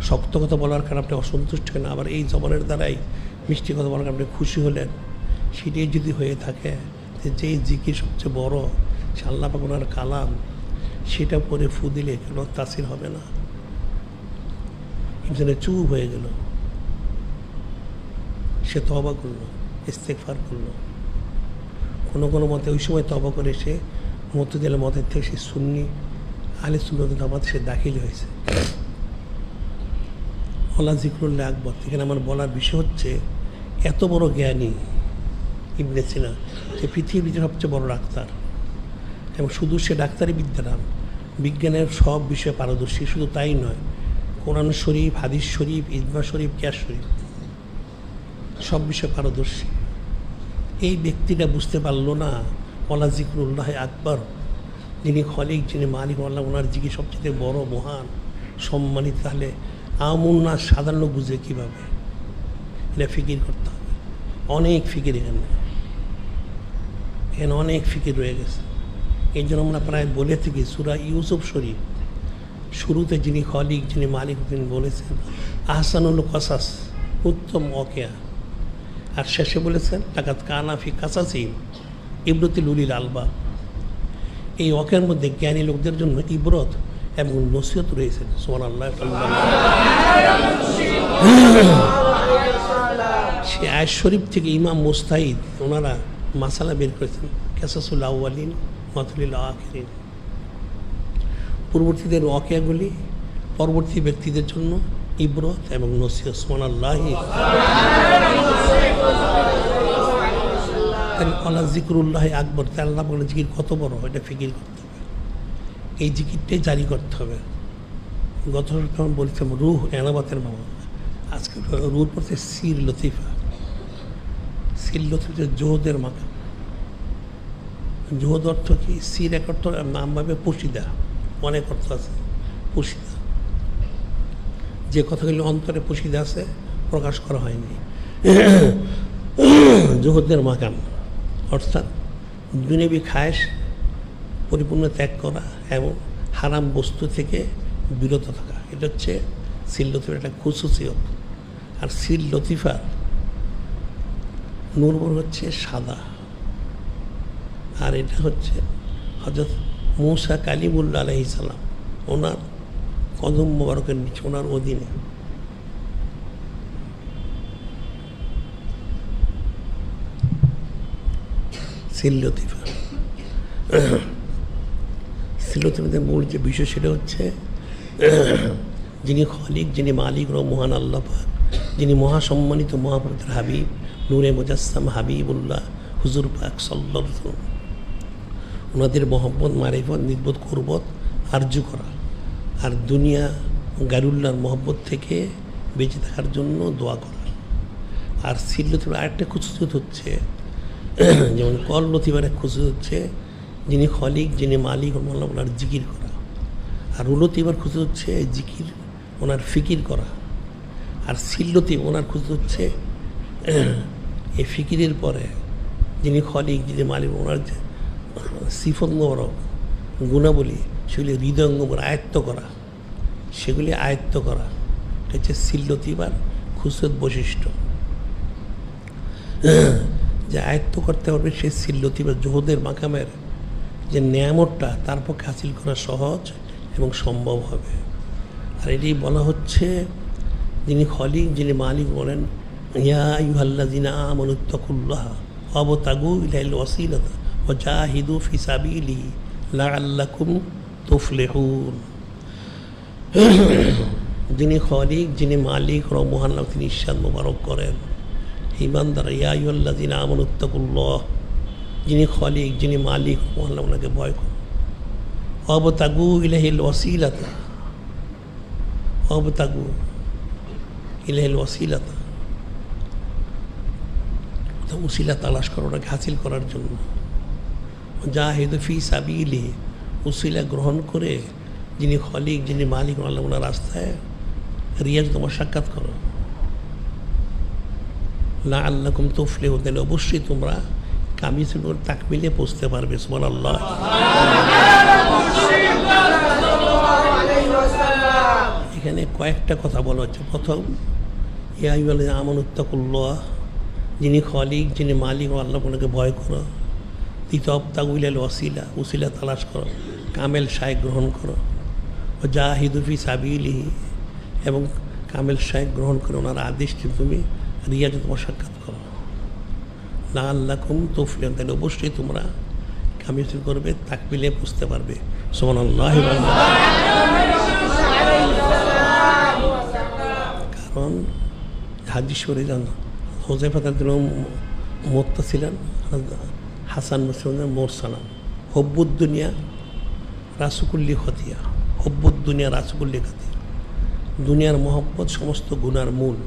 শক্ত কথা বলার কারণে আপনি অসন্তুষ্ট হলেন, আবার এই জবানের দ্বারাই মিষ্টি কথা বলার কারণে আপনি খুশি হলেন, সেটাই যদি হয়ে থাকে যেই জিকির সবচেয়ে বড়, সে আল্লাহ পাক ওনার কালাম, সেটা পরে ফু দিলে কোনো তাসির হবে না। ইবনে চুপ হয়ে গেল, সে তওবা করলো, ইস্তেগফার করলো। কোনো মতে ওই সময় তওবা করে সে মুতাজিলা মতের থেকে সে সুন্নি আহলে সুন্নাত ওয়াল জামাতে সে দাখিল হয়েছে। ওয়ালা যিকরুল্লাহ আকবার। এখানে আমার বলার বিষয় হচ্ছে, এত বড় জ্ঞানী ইবনে সিনা, যে পৃথিবীর সবচেয়ে বড় ডাক্তার, এবং শুধু সে ডাক্তারি বিদ্যা না, বিজ্ঞানের সব বিষয়ে পারদর্শী। শুধু তাই নয়, কোরআন শরীফ, হাদিস শরীফ, ইজমা শরীফ, কিয়াস শরীফ, সব বিষয়ে পারদর্শী। এই ব্যক্তিটা বুঝতে পারলো না ওয়ালা যিকরুল্লাহ আকবার, যিনি খলিক, যিনি মালিক, আল্লাহ, ওনার জিকির সবচেয়ে বড়, মহান, সম্মানিত। তাহলে আমুন্না সাধারণ বুঝে কীভাবে? এটা ফিকির করতে হবে, অনেক ফিকির এখানে অনেক ফিকির রয়ে গেছে। এই জন্য আমরা প্রায় বলে থাকি সূরা ইউসুফ শরীফ শুরুতে যিনি খলিক, যিনি মালিক, তিনি বলেছেন আহসানুল কসাস, উত্তম ওয়াকিয়া, আর শেষে বলেছেন লাকাদ কানা ফি কাসাসিহিম ইবরাতুল লিল আলবাব। এই ওয়াকিয়ার মধ্যে জ্ঞানী লোকদের জন্য ইবরত এবং নসিহত রয়েছে। সুবহানাল্লাহ। সে আয়াত শরীফ থেকে ইমাম মুস্তাহিদ ওনারা মাসালা বের করেছেন, কাসাসুল আউয়ালিন মাতুলিল আখিরিন। পূর্ববর্তীদের ওয়াকিয়াগুলি পরবর্তী ব্যক্তিদের জন্য ইবরত এবং নসিহত। সুবহানাল্লাহ। আল্লাহ যিকরুল্লাহ আকবর, তাই আল্লাহ বলে জিকির কত বড়, এটা ফিকির করতে হবে, এই জিকিরটাই জারি করতে হবে। গত যখন বলছিলাম রুহ এনাবাতের বাবা, আজকে রুহ পড়ছে সির লতিফা। সির লতিফা জোহদের মাকা। জোহদ অর্থ কি? সির এক অর্থ নাম ভাবে পুশিদা, অনেক অর্থ আছে পুশিদা, যে কথাগুলি অন্তরে পুশিদা আছে, প্রকাশ করা হয়নি। জোহদের মাকাম অর্থাৎ দুনিয়াবি খায়েশ পরিপূর্ণ ত্যাগ করা এবং হারাম বস্তু থেকে বিরত থাকা, এটা হচ্ছে সির লতিফার একটা খুসুসিয়ত। আর সির লতিফার নূর হচ্ছে সাদা, আর এটা হচ্ছে হযরত মূসা কালিমুল্লাহ আলাইহিস সালাম, ওনার কদম মোবারকের নিচে, ওনার অধীনে। সির লতিফা, সির লতিফার মূল যে বিষয় সেটা হচ্ছে যিনি খলিক, যিনি মালিক ও মহান আল্লাহ পাক, যিনি মহাসম্মানিত মহাপবিত্র হাবিব নূরে মুজাসসাম হাবিবুল্লাহ হুজুর পাক সাল্লাল্লাহু আলাইহি ওয়াসাল্লাম, ওনাদের মহব্বত, মারিফত, নিসবত, কুরবত আরজু করা, আর দুনিয়া গারুল্লাহর মহব্বত থেকে বেঁচে থাকার জন্য দোয়া করা। আর সির লতিফার আরেকটা খুসুসিয়ত হচ্ছে, যেমন কল লতিফার এক খুসুসিয়ত হচ্ছে যিনি খলিক, যিনি মালিক ওনার জিকির করা। আর লতিফার খুশি হচ্ছে জিকির, ওনার ফিকির করা। আর সির লতিফ ওনার খুশি হচ্ছে এই ফিকিরের পরে যিনি খলিক, যিনি মালিক, ওনার যে সিফত মোবারক, গুণাবলী, সেগুলি হৃদয়ঙ্গম আয়ত্ত করা, সেগুলি আয়ত্ত করা, এটা হচ্ছে সির লতিফার খুশিয়ত বৈশিষ্ট্য। যে আয়ত্ত করতে পারবে সেই সির লতিফার জোহদের মাকামের যে নেয়ামতটা তার পক্ষে হাসিল করা সহজ এবং সম্ভব হবে। আর এটি বলা হচ্ছে যিনি খলিক, যিনি মালিক বলেন ইয়া আইয়ুহাল্লাযিনা আমানুত্তাকুল্লাহ ওয়াবতাগু ইলাইহিল ওয়াসিলাতা ওয়া জাহিদু ফি সাবিলিহি লাআল্লাকুম তুফলিহুন। যিনি খলিক, যিনি মালিক ও মহান, তিনি ইরশাদ মোবারক করেন ঈমানদার, ইয়া আইয়ুহাল্লাযীনা আমানুত্তাকুল্লাহ, যিনি খলিক, যিনি মালিক, আল্লাহ ওনাকে ভয় করো। ওয়াবতাগু ইলাইহিল ওয়াসিলাতা, ওয়াবতাগু ইলাইহিল ওয়াসিলাতা, উসিলা তালাশ করো ওনাকে হাসিল করার জন্য। জাহিদু ফি সাবিলিহি, উসিলা গ্রহণ করে যিনি খলিক, যিনি মালিক, আল্লাহ ওনার রাস্তায় রিয়াজ তোমার সাক্ষাৎ করো। লাআল্লাকুম তুফলিহুন, তাহলে অবশ্যই তোমরা কামিল করে তাকমিলে পৌঁছতে পারবে। সুবহানাল্লাহ। এখানে কয়েকটা কথা বলা হচ্ছে। প্রথম, ইয়া আইয়ুহাল্লাযীনা আমানুত্তাকুল্লাহ, যিনি খলিক, যিনি মালিক, আল্লাহ ওনাকে ভয় করো। দ্বিতীয়, ওয়াবতাগু ইলাইহিল ওয়াসিলা, উসিলা তালাশ করো, কামেল শায়েখ গ্রহণ করো। জাহিদু ফি সাবিলিহি, এবং কামেল শায়েখ গ্রহণ করে ওনার আদেশটি তুমি রিয়াজে তোমার সাক্ষাৎ করো। লাআল্লাকুম তুফলিহুন, তাহলে অবশ্যই তোমরা কামিল করবে, তাকমিলে বুঝতে পারবে। সুবহানাল্লাহ। কারণ হাদিস শরীফে জানো হুযায়ফা রাদিয়াল্লাহু আনহু মুত্তা ছিলেন, হাসান মুসলিমের মোরসালাম, হব্বুদ দুনিয়া রাসুকুল্লি খতিয়া, হব্বুদ দুনিয়া রাসুকুল্লি খতিয়া, দুনিয়ার মহব্বত সমস্ত গুনার মূল।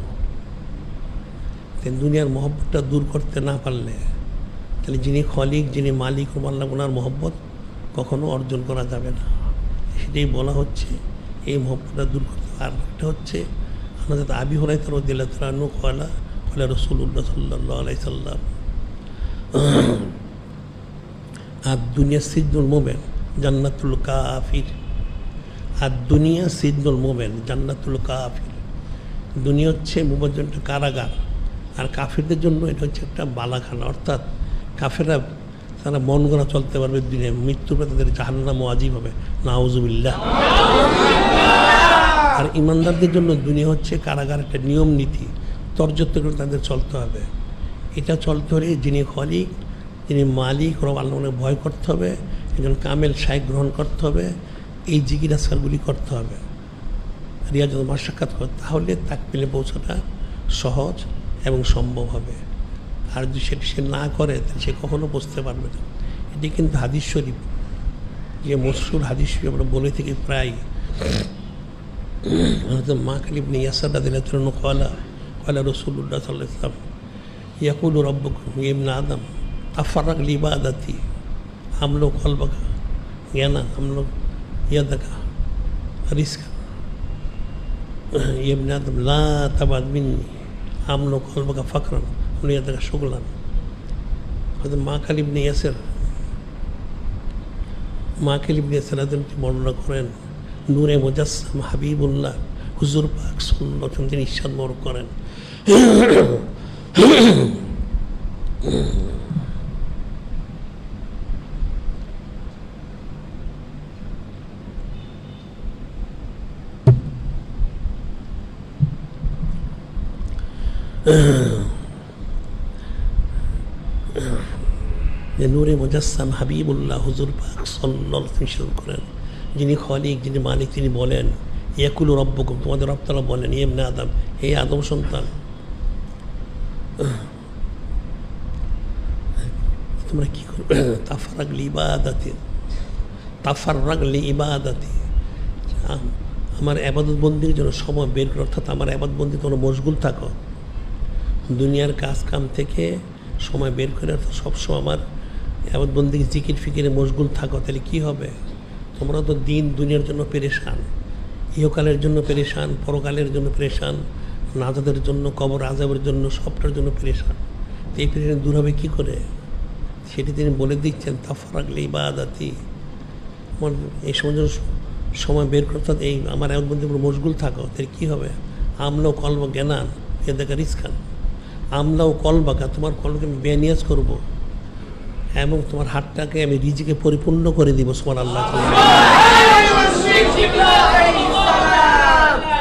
দুনিয়ার মহব্বতটা দূর করতে না পারলে তাহলে যিনি খলিক, যিনি মালিক, আল্লাহ ওনার মহব্বত কখনো অর্জন করা যাবে না। সেটাই বলা হচ্ছে, এই মহব্বতটা দূর করতে। আর একটা হচ্ছে আমাদের আবি হুরায়রা রাদিয়াল্লাহু তাআলা আনহু ক্বালা ক্বালা রাসূলুল্লাহ সাল্লাল্লাহু আলাইহি সাল্লাম, আর দুনিয়া সিজনুল মুমিন জান্নাতুল কাফির, আর দুনিয়া সিজনুল মুমিন জান্নাতুল কাফির। দুনিয়া হচ্ছে মুমিনের জন্য কারাগার, আর কাফিরদের জন্য এটা হচ্ছে একটা বালাখানা। অর্থাৎ কাফেররা তারা মন গড়া চলতে পারবে দুনিয়ায়, মৃত্যুর পর তাদের জাহান্নাম ওয়াজিব হবে, নাউজুবিল্লাহ। আর ইমানদারদের জন্য দুনিয়া হচ্ছে কারাগার, একটা নিয়ম নীতি তর্জত্ব করে তাদের চলতে হবে। এটা চলতে হলে যিনি খলিক, যিনি মালিক, আল্লাহকে ভয় করতে হবে, একজন কামেল শায়েখ গ্রহণ করতে হবে, এই জিকির আজকারগুলি করতে হবে, রিয়াজ তোমার সাক্ষাৎ করতে, তাহলে তাকমিলে পৌঁছাটা সহজ এবং সম্ভব হবে। আর যদি সেটি সে না করে তাহলে সে কখনো বুঝতে পারবে না। এটি কিন্তু হাদিস শরীফ, যে মশহুর হাদিস শরীফ আমরা বলে থাকি প্রায়। মাকাল ইবনে ইয়াসার রাদিয়াল্লাহু আনহু ক্বালা ক্বালা রাসূলুল্লাহ সাল্লাল্লাহু আলাইহি ওয়াসাল্লাম ইয়াকুলু রাব্বুকুম ইয়া ইবনা আদম তাফাররাক লিইবাদাতি হামলো কলবাকা জ্ঞানা হামলো ইয়াদাকা রিজকা ইয়া ইবনা আদম লা তাবাদ মিন্নি হামলো কলবাকা ফাকরান হামলো ইয়াদাকা শুগলান। হয়তো মাকাল ইবনে ইয়াসার বর্ণনা করেন, নূরে মুজাসসাম হাবিবুল্লাহ হুজুর পাক সাল্লাল্লাহু আলাইহি ওয়াসাল্লাম তিনি ইরশাদ বর্ণনা করেন, যে নূরে মুজাসসাম হাবিবুল্লাহ হুজুর পাক সাল্লাল্লাহু আলাইহি ওয়াসাল্লাম করেন, যিনি খলিক, যিনি মালিক, তিনি বলেন ইয়াকুলু রাব্বুকুম, তোমাদের রব তাআলা বলেন, ইয়া ইবনে আদম, হে আদম সন্তান, তোমরা কি করবে? তাফাররাক লিইবাদাতি, আমার ইবাদত বন্দির জন্য সময় বের করো, অর্থাৎ আমার ইবাদত বন্দি তোমরা মশগুল থাকো, দুনিয়ার কাজ কাম থেকে সময় বের করে সবসময় আমার ইবাদত বন্দি জিকির ফিকিরে মশগুল থাকো। তাহলে কী হবে? তোমরা তো দিন দুনিয়ার জন্য পেরেশান, ইহকালের জন্য পেরেশান, পরকালের জন্য পেরেশান, নাজাদের জন্য, কবর আযাবের জন্য, সবটার জন্য পেরেশান। তো এই পেরেশান দূর হবে কী করে? সেটি তিনি বলে দিচ্ছেন, তাফাররাক লিইবাদাতি, আমার এই সময় বের করতে এই আমার ইবাদত বন্দির উপর মশগুল থাকো। তাহলে কী হবে? আমলাও কলব জ্ঞানান ইয়াদাকা রিজকান, আমলাও কলবাকা, তোমার কলবকে আমি বেনিয়াজ করবো এবং তোমার হাতটাকে আমি রিজিকে পরিপূর্ণ করে দিব। সুবহানাল্লাহ।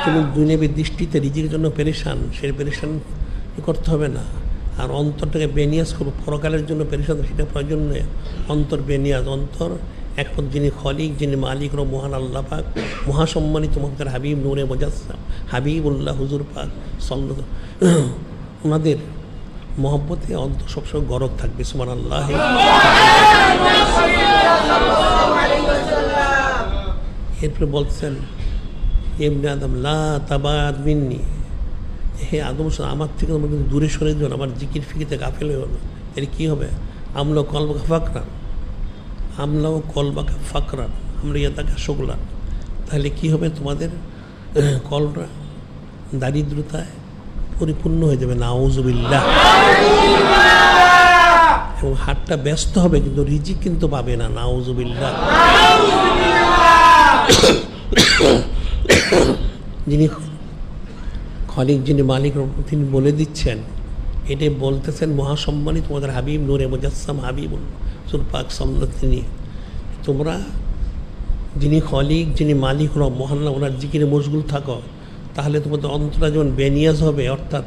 তুমি দুনিয়াবী দৃষ্টিতে রিজিকের জন্য পেরেশান, সেই পেরেশান করতে হবে না। আর অন্তরটাকে বেনিয়াজ করবো, পরকালের জন্য পেরেশান, সেটা প্রয়োজন নেই। অন্তর বেনিয়াজ, অন্তর একপদ যিনি খলিক, যিনি মালিক, মহান আল্লাহ পাক, মহাসম্মানিত মুহাম্মদ হাবিব নূরে মুজাসসাম হাবিবুল্লাহ হুজুর পাক সাল্লাল্লাহু ওনাদের মহব্বতে অন্তর সবসময় গরক থাকবে। সুবহানাল্লাহ। এরপরে বলছেন ইবনে আদম লা তাবাদ মিন্নি, হে আদম আমার থেকে তোমরা কিন্তু দূরে সরে যাও, আমার জিকির ফিকিতে গাফেল হয়েও না। এর কী হবে? আমলা কলবাকা ফাকরান, আমলাও কলবাকা ফাকরান, আমরা ইয়াদাকা শুগলান। তাহলে কী হবে? তোমাদের কলরা দারিদ্রতায় পরিপূর্ণ হয়ে যাবে। নাউজুবিল্লাহ। এবং হাতটা ব্যস্ত হবে কিন্তু রিজিক কিন্তু পাবে না। নাউজুবিল্লাহ। যিনি খলিক, যিনি মালিক, তিনি বলে দিচ্ছেন, এটাই বলতেছেন মহাসম্মানিত তোমাদের হাবিব নূরে মুজাসসাম হাবিবুল রাসূল পাক সাল্লাল্লাহু তিনি, তোমরা যিনি খলিক, যিনি মালিক রব মহান, ওনার জিকিরে মশগুল থাকো, তাহলে তোমাদের অন্তরা যেমন বেনিয়াজ হবে। অর্থাৎ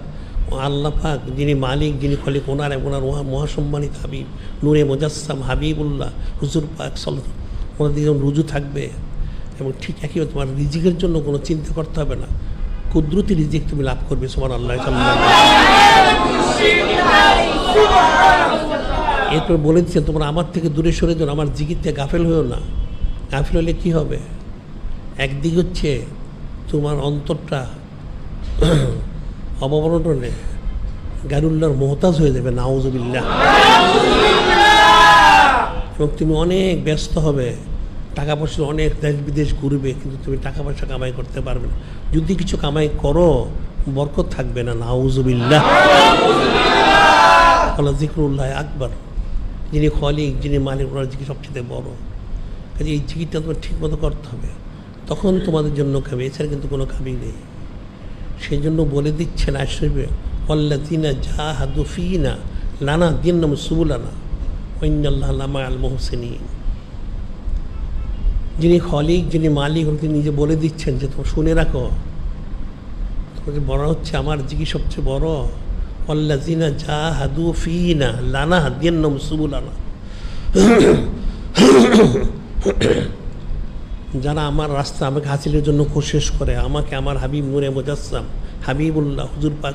আল্লাহ পাক যিনি মালিক, যিনি খলিক, ওনার মহাসম্মানিত হাবিব নূরে মুজাসসাম হাবিবুল্লাহ হুজুর পাক সাল্লাল্লাহু, ওনার দিকে যেমন রুজু থাকবে। এবং ঠিক একইভাবে তোমার রিজিকের জন্য কোনো চিন্তা করতে হবে না, কুদরতি রিজিক তুমি লাভ করবে। সুবহানাল্লাহ। এরপর বলে দিচ্ছেন তোমরা আমার থেকে দূরে সরে যাও, আমার জিকির থেকে গাফেল হয়েও না। গাফেল হলে কী হবে? একদিক হচ্ছে তোমার অন্তরটা অবমাননে গায়রুল্লাহর মুহতাজ হয়ে যাবে। নাউজুবিল্লাহ। এবং তুমি অনেক ব্যস্ত হবে, টাকা পয়সা অনেক দেশ বিদেশ ঘুরবে, কিন্তু তুমি টাকা পয়সা কামাই করতে পারবে না। যদি কিছু কামাই করো বরকত থাকবে না। নাউজুবিল্লাহ। আল্লাহ জিকরুল্লাহ আকবার, যিনি খলিক, যিনি মালিক, ওনার জিকির সবচেয়ে বড়। কাজে এই জিকিরটা তোমার ঠিক মতো করতে হবে, তখন তোমাদের জন্য কামি, এছাড়া কিন্তু কোনো কামি নেই। সেই জন্য বলে দিচ্ছেন আশরিফে আল্লাযিনা জাহাদু ফিনা লানাহদিয়ান্নাহুম সুবুলানা ওয়া ইন্নাল্লাহা লামাআল মুহসিনিন। যিনি খলিক, যিনি মালিক, তিনি নিজে বলে দিচ্ছেন যে তোমরা শুনে রাখো, তোমাদের বড় হচ্ছে আমার জিকির সবচেয়ে বড়। আল্লাযিনা জাহাদু ফিনা লানাহদিয়ান্নাহুম সুবুলানা, যারা আমার রাস্তা আমাকে হাসিলের জন্য কোশিশ করে, আমাকে আমার হাবিব নূরে মুজাসসাম হাবিবুল্লাহ হুজুর পাক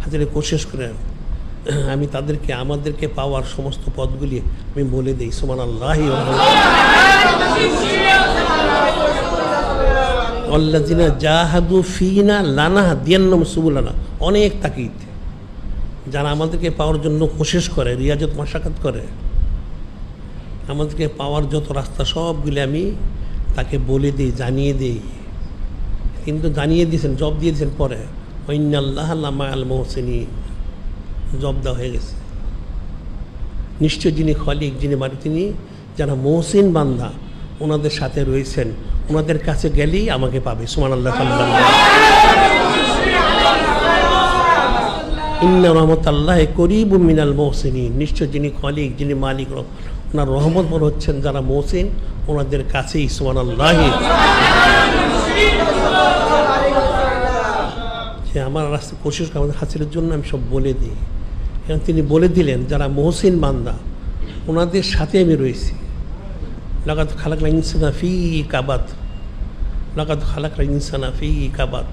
হাসিলে কোশিশ করে, আমি তাদেরকে আমাদেরকে পাওয়ার সমস্ত পথগুলি আমি বলে দিই। সুবহানাল্লাহ। আল্লাযিনা জাহাদু ফিনা লানাহদিয়ান্নাহুম সুবুলানা, অনেক তাকিদ, যারা আমাদেরকে পাওয়ার জন্য কোশিশ করে, রিয়াজত মাশাকাত করে, আমাদেরকে পাওয়ার যত রাস্তা সবগুলি আমি তাকে বলে দিই, জানিয়ে দিই। কিন্তু জানিয়ে দিয়েছেন, জব দিয়ে দিয়েছেন পরে ওয়া ইন্নাল্লাহা লামাআল মুহসিনিন, জব দেওয়া হয়ে গেছে। নিশ্চয় যিনি খলিক, যিনি মালিক, তিনি যারা মুহসিন বান্দা ওনাদের সাথে রয়েছেন, ওনাদের কাছে গেলেই আমাকে পাবে। সুবহানাল্লাহ। ইন্না রাহমাতাল্লাহি করিবুম মিনাল মুহসিনিন, নিশ্চয় যিনি খলিক, যিনি মালিক, ওনার রহমত বড় হচ্ছেন যারা মুহসিন, ওনাদের কাছেই। সুবহানাল্লাহ। যে আমার রাস্তা কোশিশ করে আমাদের হাসিলের জন্য আমি সব বলে দিই। এবং তিনি বলে দিলেন যারা মুহসিন বান্দা ওনাদের সাথে আমি রয়েছি। লাকাদ খালাকনাল ইনসানা ফি কাবাদ, লাকাদ খালাকনাল ইনসানা ফি কাবাদ,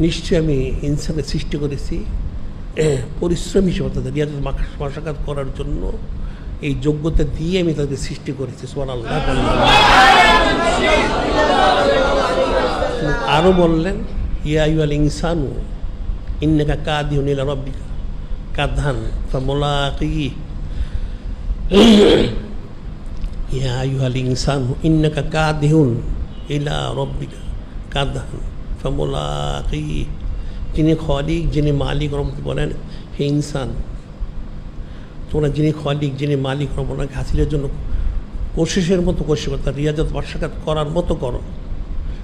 নিশ্চয়ই আমি ইনসানের সৃষ্টি করেছি পরিশ্রম হিসেবে, তাদের রিয়াজত মাশাকাত করার জন্য এই যোগ্যতা দিয়ে আমি তাদের সৃষ্টি করেছি। সুবহানাল্লাহ। আরও বললেন ইয়া আইয়ুহাল ইনসানু ইন্নাকা কাদিহুন ইলা রাব্বিকা কাদহান ফামুলাকিহি, ইয়া আইয়ুহাল ইনসানু ইন্নাকা কাদিহুন ইলা রাব্বিকা কাদহান ফামুলাকিহি। যিনি খলিক, যিনি মালিক রহমত বলেন, হে ইনসান, তোমরা যিনি খলিক, যিনি মালিক ওনাকে হাসিলের জন্য কোশিশের মতো কোশিশ করো, রিয়াজত মাশাকাত করার মতো করো,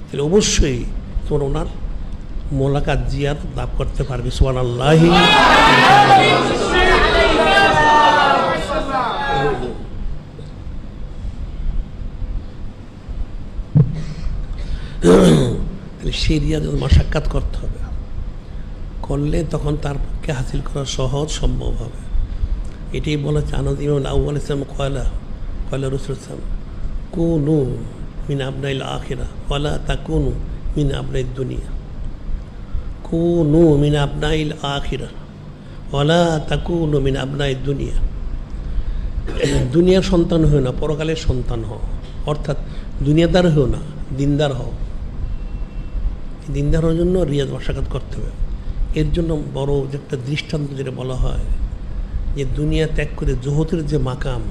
তাহলে অবশ্যই তোমরা ওনার মোলাকাত জিয়ারত লাভ করতে পারবে। সুবহানাল্লাহ। সেই রিয়াজত মাশাকাত করতে হবে, করলে তখন তার পক্ষে হাসিল করা সহজ সম্ভব হবে। এটাই বলেছে আনাস ইমাম আউয়াল ইসলাম কয়লা রাসূল সাল্লাল্লাহু কুনু মিন আবনাইল আখিরা ওয়ালা তাকুনু মিন আবনাইদ দুনিয়া, কুনু মিন আবনাইল আখিরা ওয়ালা তাকুনু মিন আবনাই দুনিয়া, দুনিয়ার সন্তান হও না, পরকালের সন্তান হও। অর্থাৎ দুনিয়াদার হও না, দিনদার হও। দিনদার হওয়ার জন্য রিয়াজ মাশাকাত করতে হবে। এর জন্য বড় যে একটা দৃষ্টান্ত যেটা বলা হয় যে দুনিয়া ত্যাগ করে জোহতের যে মাকাম,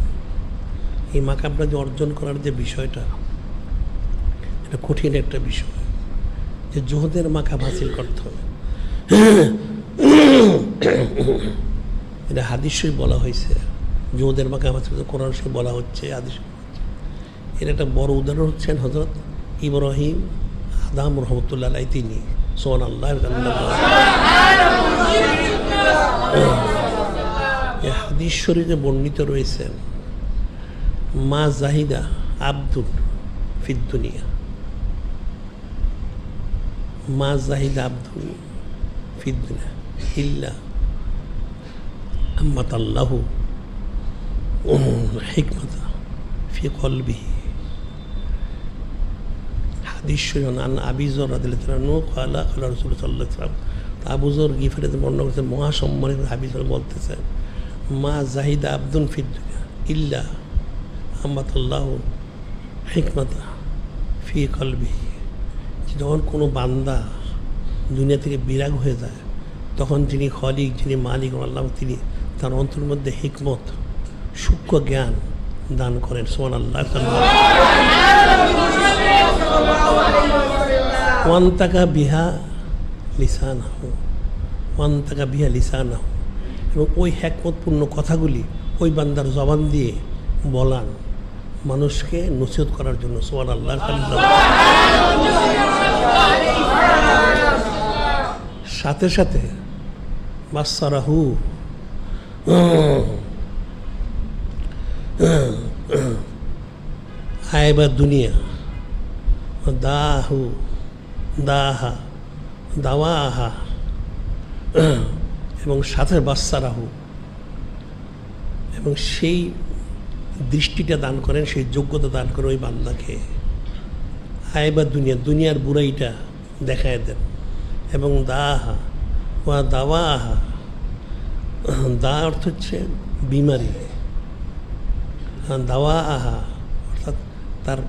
এই মাকামটা যে অর্জন করার যে বিষয়টা, এটা কঠিন একটা বিষয়, যে জোহদের মাকাম হাসিল করতে হবে। এটা হাদিস শরীফ বলা হয়েছে, জোহদের মাকাম হাসিল কোরআন শরীফ বলা হচ্ছে, হাদিস। এর একটা বড় উদাহরণ হচ্ছেন হযরত ইব্রাহিম আদম রহমতুল্লাহ আলাইহি। তিনি সুবহানাল্লাহ, হাদিস শরীফে বর্ণিত রয়েছেন মা জাহিদা আব্দুল ফিদ দুনিয়া, মা জাহিদা আব্দুল ফিদ দুনিয়া ইল্লা আম্মাতাল্লাহু হিকমাতা ফি কলবিহি। হাদিস শরীফ আন আবি যর রাদিয়াল্লাহু আনহু ক্বালা ক্বালা রাসূলুল্লাহ সাল্লাল্লাহু আলাইহি ওয়াসাল্লাম। আবু যর গিফারিতে বর্ণনা করেছেন, মহাসম্মানিত হাদিস বলতেছেন মা জাহিদা আব্দুন ফিদ দুনিয়া ইল্লা আম্মাতাল্লাহু হিকমাতা ফি কলবিহি। যখন কোনো বান্দা দুনিয়া থেকে বিরাগ হয়ে যায়, তখন যিনি খলিক, যিনি মালিক আল্লাহ, তিনি তার অন্তরের মধ্যে হিকমত, সূক্ষ্ম জ্ঞান দান করেন। সুবহানাল্লাহ। ওয়ান্তাকা বিহা লিসানাহু, ওয়ান্তাকা বিহা লিসানাহু, এবং ওই হিকমতপূর্ণ কথাগুলি ওই বান্দার জবান দিয়ে বলান মানুষকে নসিহত করার জন্য। সুবহানাল্লাহ। সাথে সাথে বাসারাহু, আয়বা দুনিয়া, দাহু দাহা দাওয়াহা, এবং সাথে বাসারাহু, এবং সেই দৃষ্টিটা দান করেন, সেই যোগ্যতা দান করেন ওই বান্দাকে। আয়বা দুনিয়া, দুনিয়ার বুড়াইটা দেখায় দেন, এবং দাহা ওয়া দাওয়াহা, দা অর্থ হচ্ছে বিমারি, দাওয়া আহা অর্থাৎ তার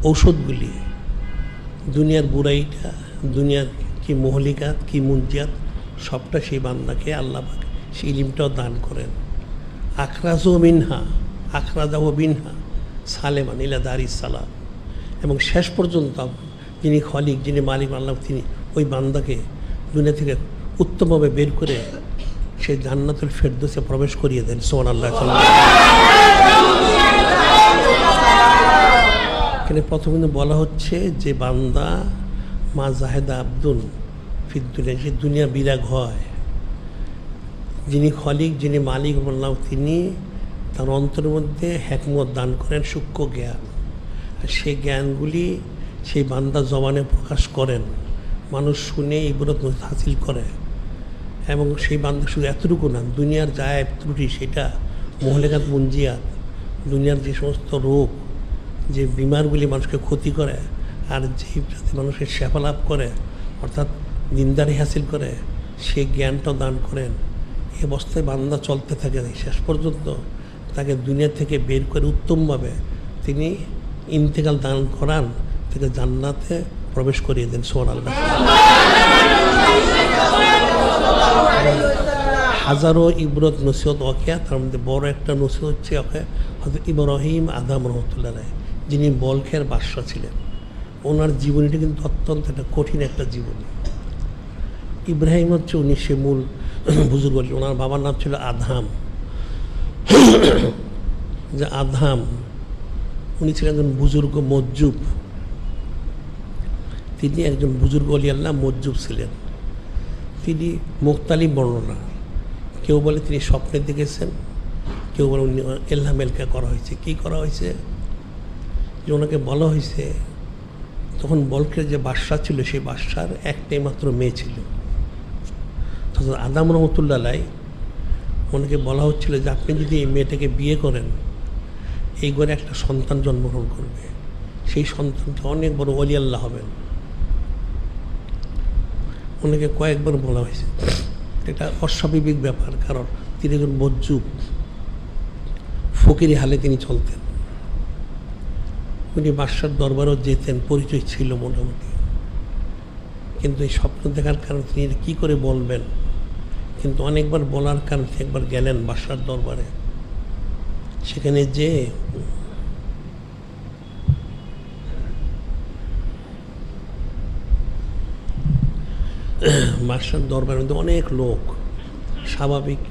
ঔষধগুলি, দুনিয়ার বুড়াইটা, দুনিয়ার কি মহলিকাত, কি মুনজিয়াত, সবটা সেই বান্দাকে আল্লাহ পাক সেই ইলমটাও দান করেন। আখরাজু মিনহা, আখরাজাহু মিনহা সালেমান ইলা দারিস সালাম, এবং শেষ পর্যন্ত যিনি খলিক, যিনি মালিক আল্লাহ, তিনি ওই বান্দাকে দুনিয়া থেকে উত্তমভাবে বের করে সে জান্নাতুল ফেরদৌসে প্রবেশ করিয়ে দেন। সুবহানাল্লাহ। এখানে প্রথমে বলা হচ্ছে যে বান্দা মা জাহেদা আব্দুল ফিদ দুনিয়া, যে দুনিয়া বিরাগ হয়, যিনি খলিক, যিনি মালিক বললাম, তিনি তার অন্তরের মধ্যে হিকমত দান করেন, সূক্ষ্ম জ্ঞান। আর সেই জ্ঞানগুলি সেই বান্দা জবানে প্রকাশ করেন, মানুষ শুনে ইবরত হাসিল করে। এবং সেই বান্দা শুধু এতটুকু না, দুনিয়ার যা ত্রুটি, সেটা মহলেকাত মুনজিয়াত, দুনিয়ার যে সমস্ত রোগ, যে বিমারগুলি মানুষকে ক্ষতি করে, আর যেই মানুষের শেফা লাভ করে, অর্থাৎ দিনদারি হাসিল করে, সেই জ্ঞানটাও দান করেন। এই অবস্থায় বান্দা চলতে থাকে, শেষ পর্যন্ত তাকে দুনিয়া থেকে বের করে উত্তমভাবে তিনি ইন্তেকাল দান করান, তাকে জান্নাতে প্রবেশ করিয়ে দেন। সুবহানাল্লাহ। হাজারো ইবরত নসিহত ওয়াকিয়া, তার মধ্যে বড় একটা নসিহত হচ্ছে হযরত ইব্রাহিম আদম রহমতুল্লাহ আলাইহি, যিনি বলখের বাদশা ছিলেন। ওনার জীবনীটা কিন্তু অত্যন্ত একটা কঠিন একটা জীবনী। ইব্রাহিম হচ্ছে উনি সে মূল বুজুর্গ। ওনার বাবার নাম ছিল আদহাম। যে আদহাম, উনি ছিলেন একজন বুজুর্গ মজ্জুব। তিনি একজন বুজুর্গ ওলি আল্লাহ মজ্জুব ছিলেন। তিনি মুখতালিফ বর্ণনা, কেউ বলে তিনি স্বপ্নে দেখেছেন, কেউ বলে উনি এলহা মেলকা করা হয়েছে। কী করা হয়েছে? যে ওনাকে বলা হয়েছে, তখন বলখের যে বাদশা ছিল, সেই বাদশার একটাই মাত্র মেয়ে ছিল। তখন আদম রহমতুল্লাহ আলাইহি, ওনাকে বলা হচ্ছিল যে আপনি যদি এই মেয়েটাকে বিয়ে করেন, এই ঘরে একটা সন্তান জন্মগ্রহণ করবে, সেই সন্তানটা অনেক বড় ওলি আল্লাহ হবেন। ওনাকে কয়েকবার বলা হয়েছে, এটা অস্বাভাবিক ব্যাপার, কারণ তিনি একজন মজ্জুব, ফকিরি হালে তিনি চলতেন। উনি বাদশার দরবারও যেতেন, পরিচয় ছিল মোটামুটি, কিন্তু এই স্বপ্ন দেখার কারণে তিনি এটা কী করে বলবেন। কিন্তু অনেকবার বলার কারণে একবার গেলেন বাদশার দরবারে, সেখানে যে বাদশার দরবারের মধ্যে অনেক লোক, স্বাভাবিক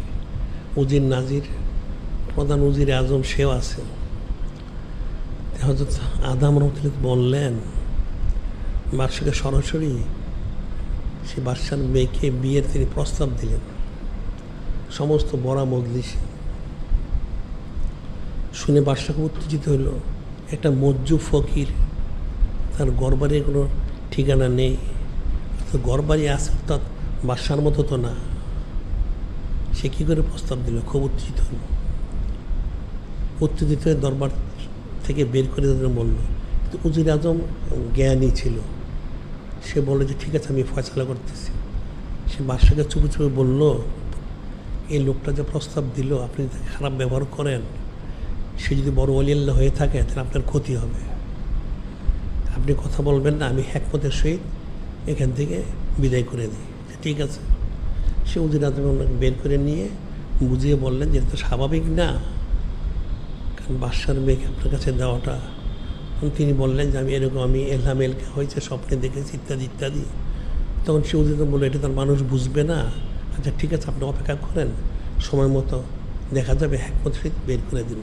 উজির নাজির, প্রধান উজির আজম সেও আছে। হযরত আদম রাহমাতুল্লাহ বললেন, বাদশাকে সরাসরি সে বাদশার মেয়েকে বিয়ের তিনি প্রস্তাব দিলেন সমস্ত বড়া মজলিসে। শুনে বাদশা খুব উত্তেজিত হইল। একটা মজ্জুব ফকির, তার ঘরবাড়ির কোনো ঠিকানা নেই, তো ঘরবাড়ি আছে অর্থাৎ বাদশার মতো তো না, সে কী করে প্রস্তাব দিল? খুব উত্তেজিত হইল। উত্তেজিত হয়ে দরবার থেকে বের করে দিতে বলল। কিন্তু উজির আজম জ্ঞানী ছিল, সে বলল যে ঠিক আছে, আমি ফয়সালা করতেছি। সে বাদশাকে চুপে চুপে বলল, এই লোকটা যে প্রস্তাব দিল, আপনি তাকে খারাপ ব্যবহার করেন, সে যদি বড় ওলিয়াল্লাহ হয়ে থাকে তাহলে আপনার ক্ষতি হবে। আপনি কথা বলবেন না, আমি হিকমতের সহিত এখান থেকে বিদায় করে দিই। ঠিক আছে। সে উজির আজম ওনাকে বের করে নিয়ে বুঝিয়ে বললেন যে এটা তো স্বাভাবিক না, কারণ বাদশার মেয়েকে আপনার কাছে দেওয়াটা। তিনি বললেন যে আমি এরকম, আমি এলহাম এলকা হয়েছে, স্বপ্নে দেখেছি, ইত্যাদি ইত্যাদি। তখন সে উজির বললো, এটা তার মানুষ বুঝবে না। আচ্ছা ঠিক আছে, আপনি অপেক্ষা করেন, সময় মতো দেখা যাবে। হিকমত সহিত বের করে দিল।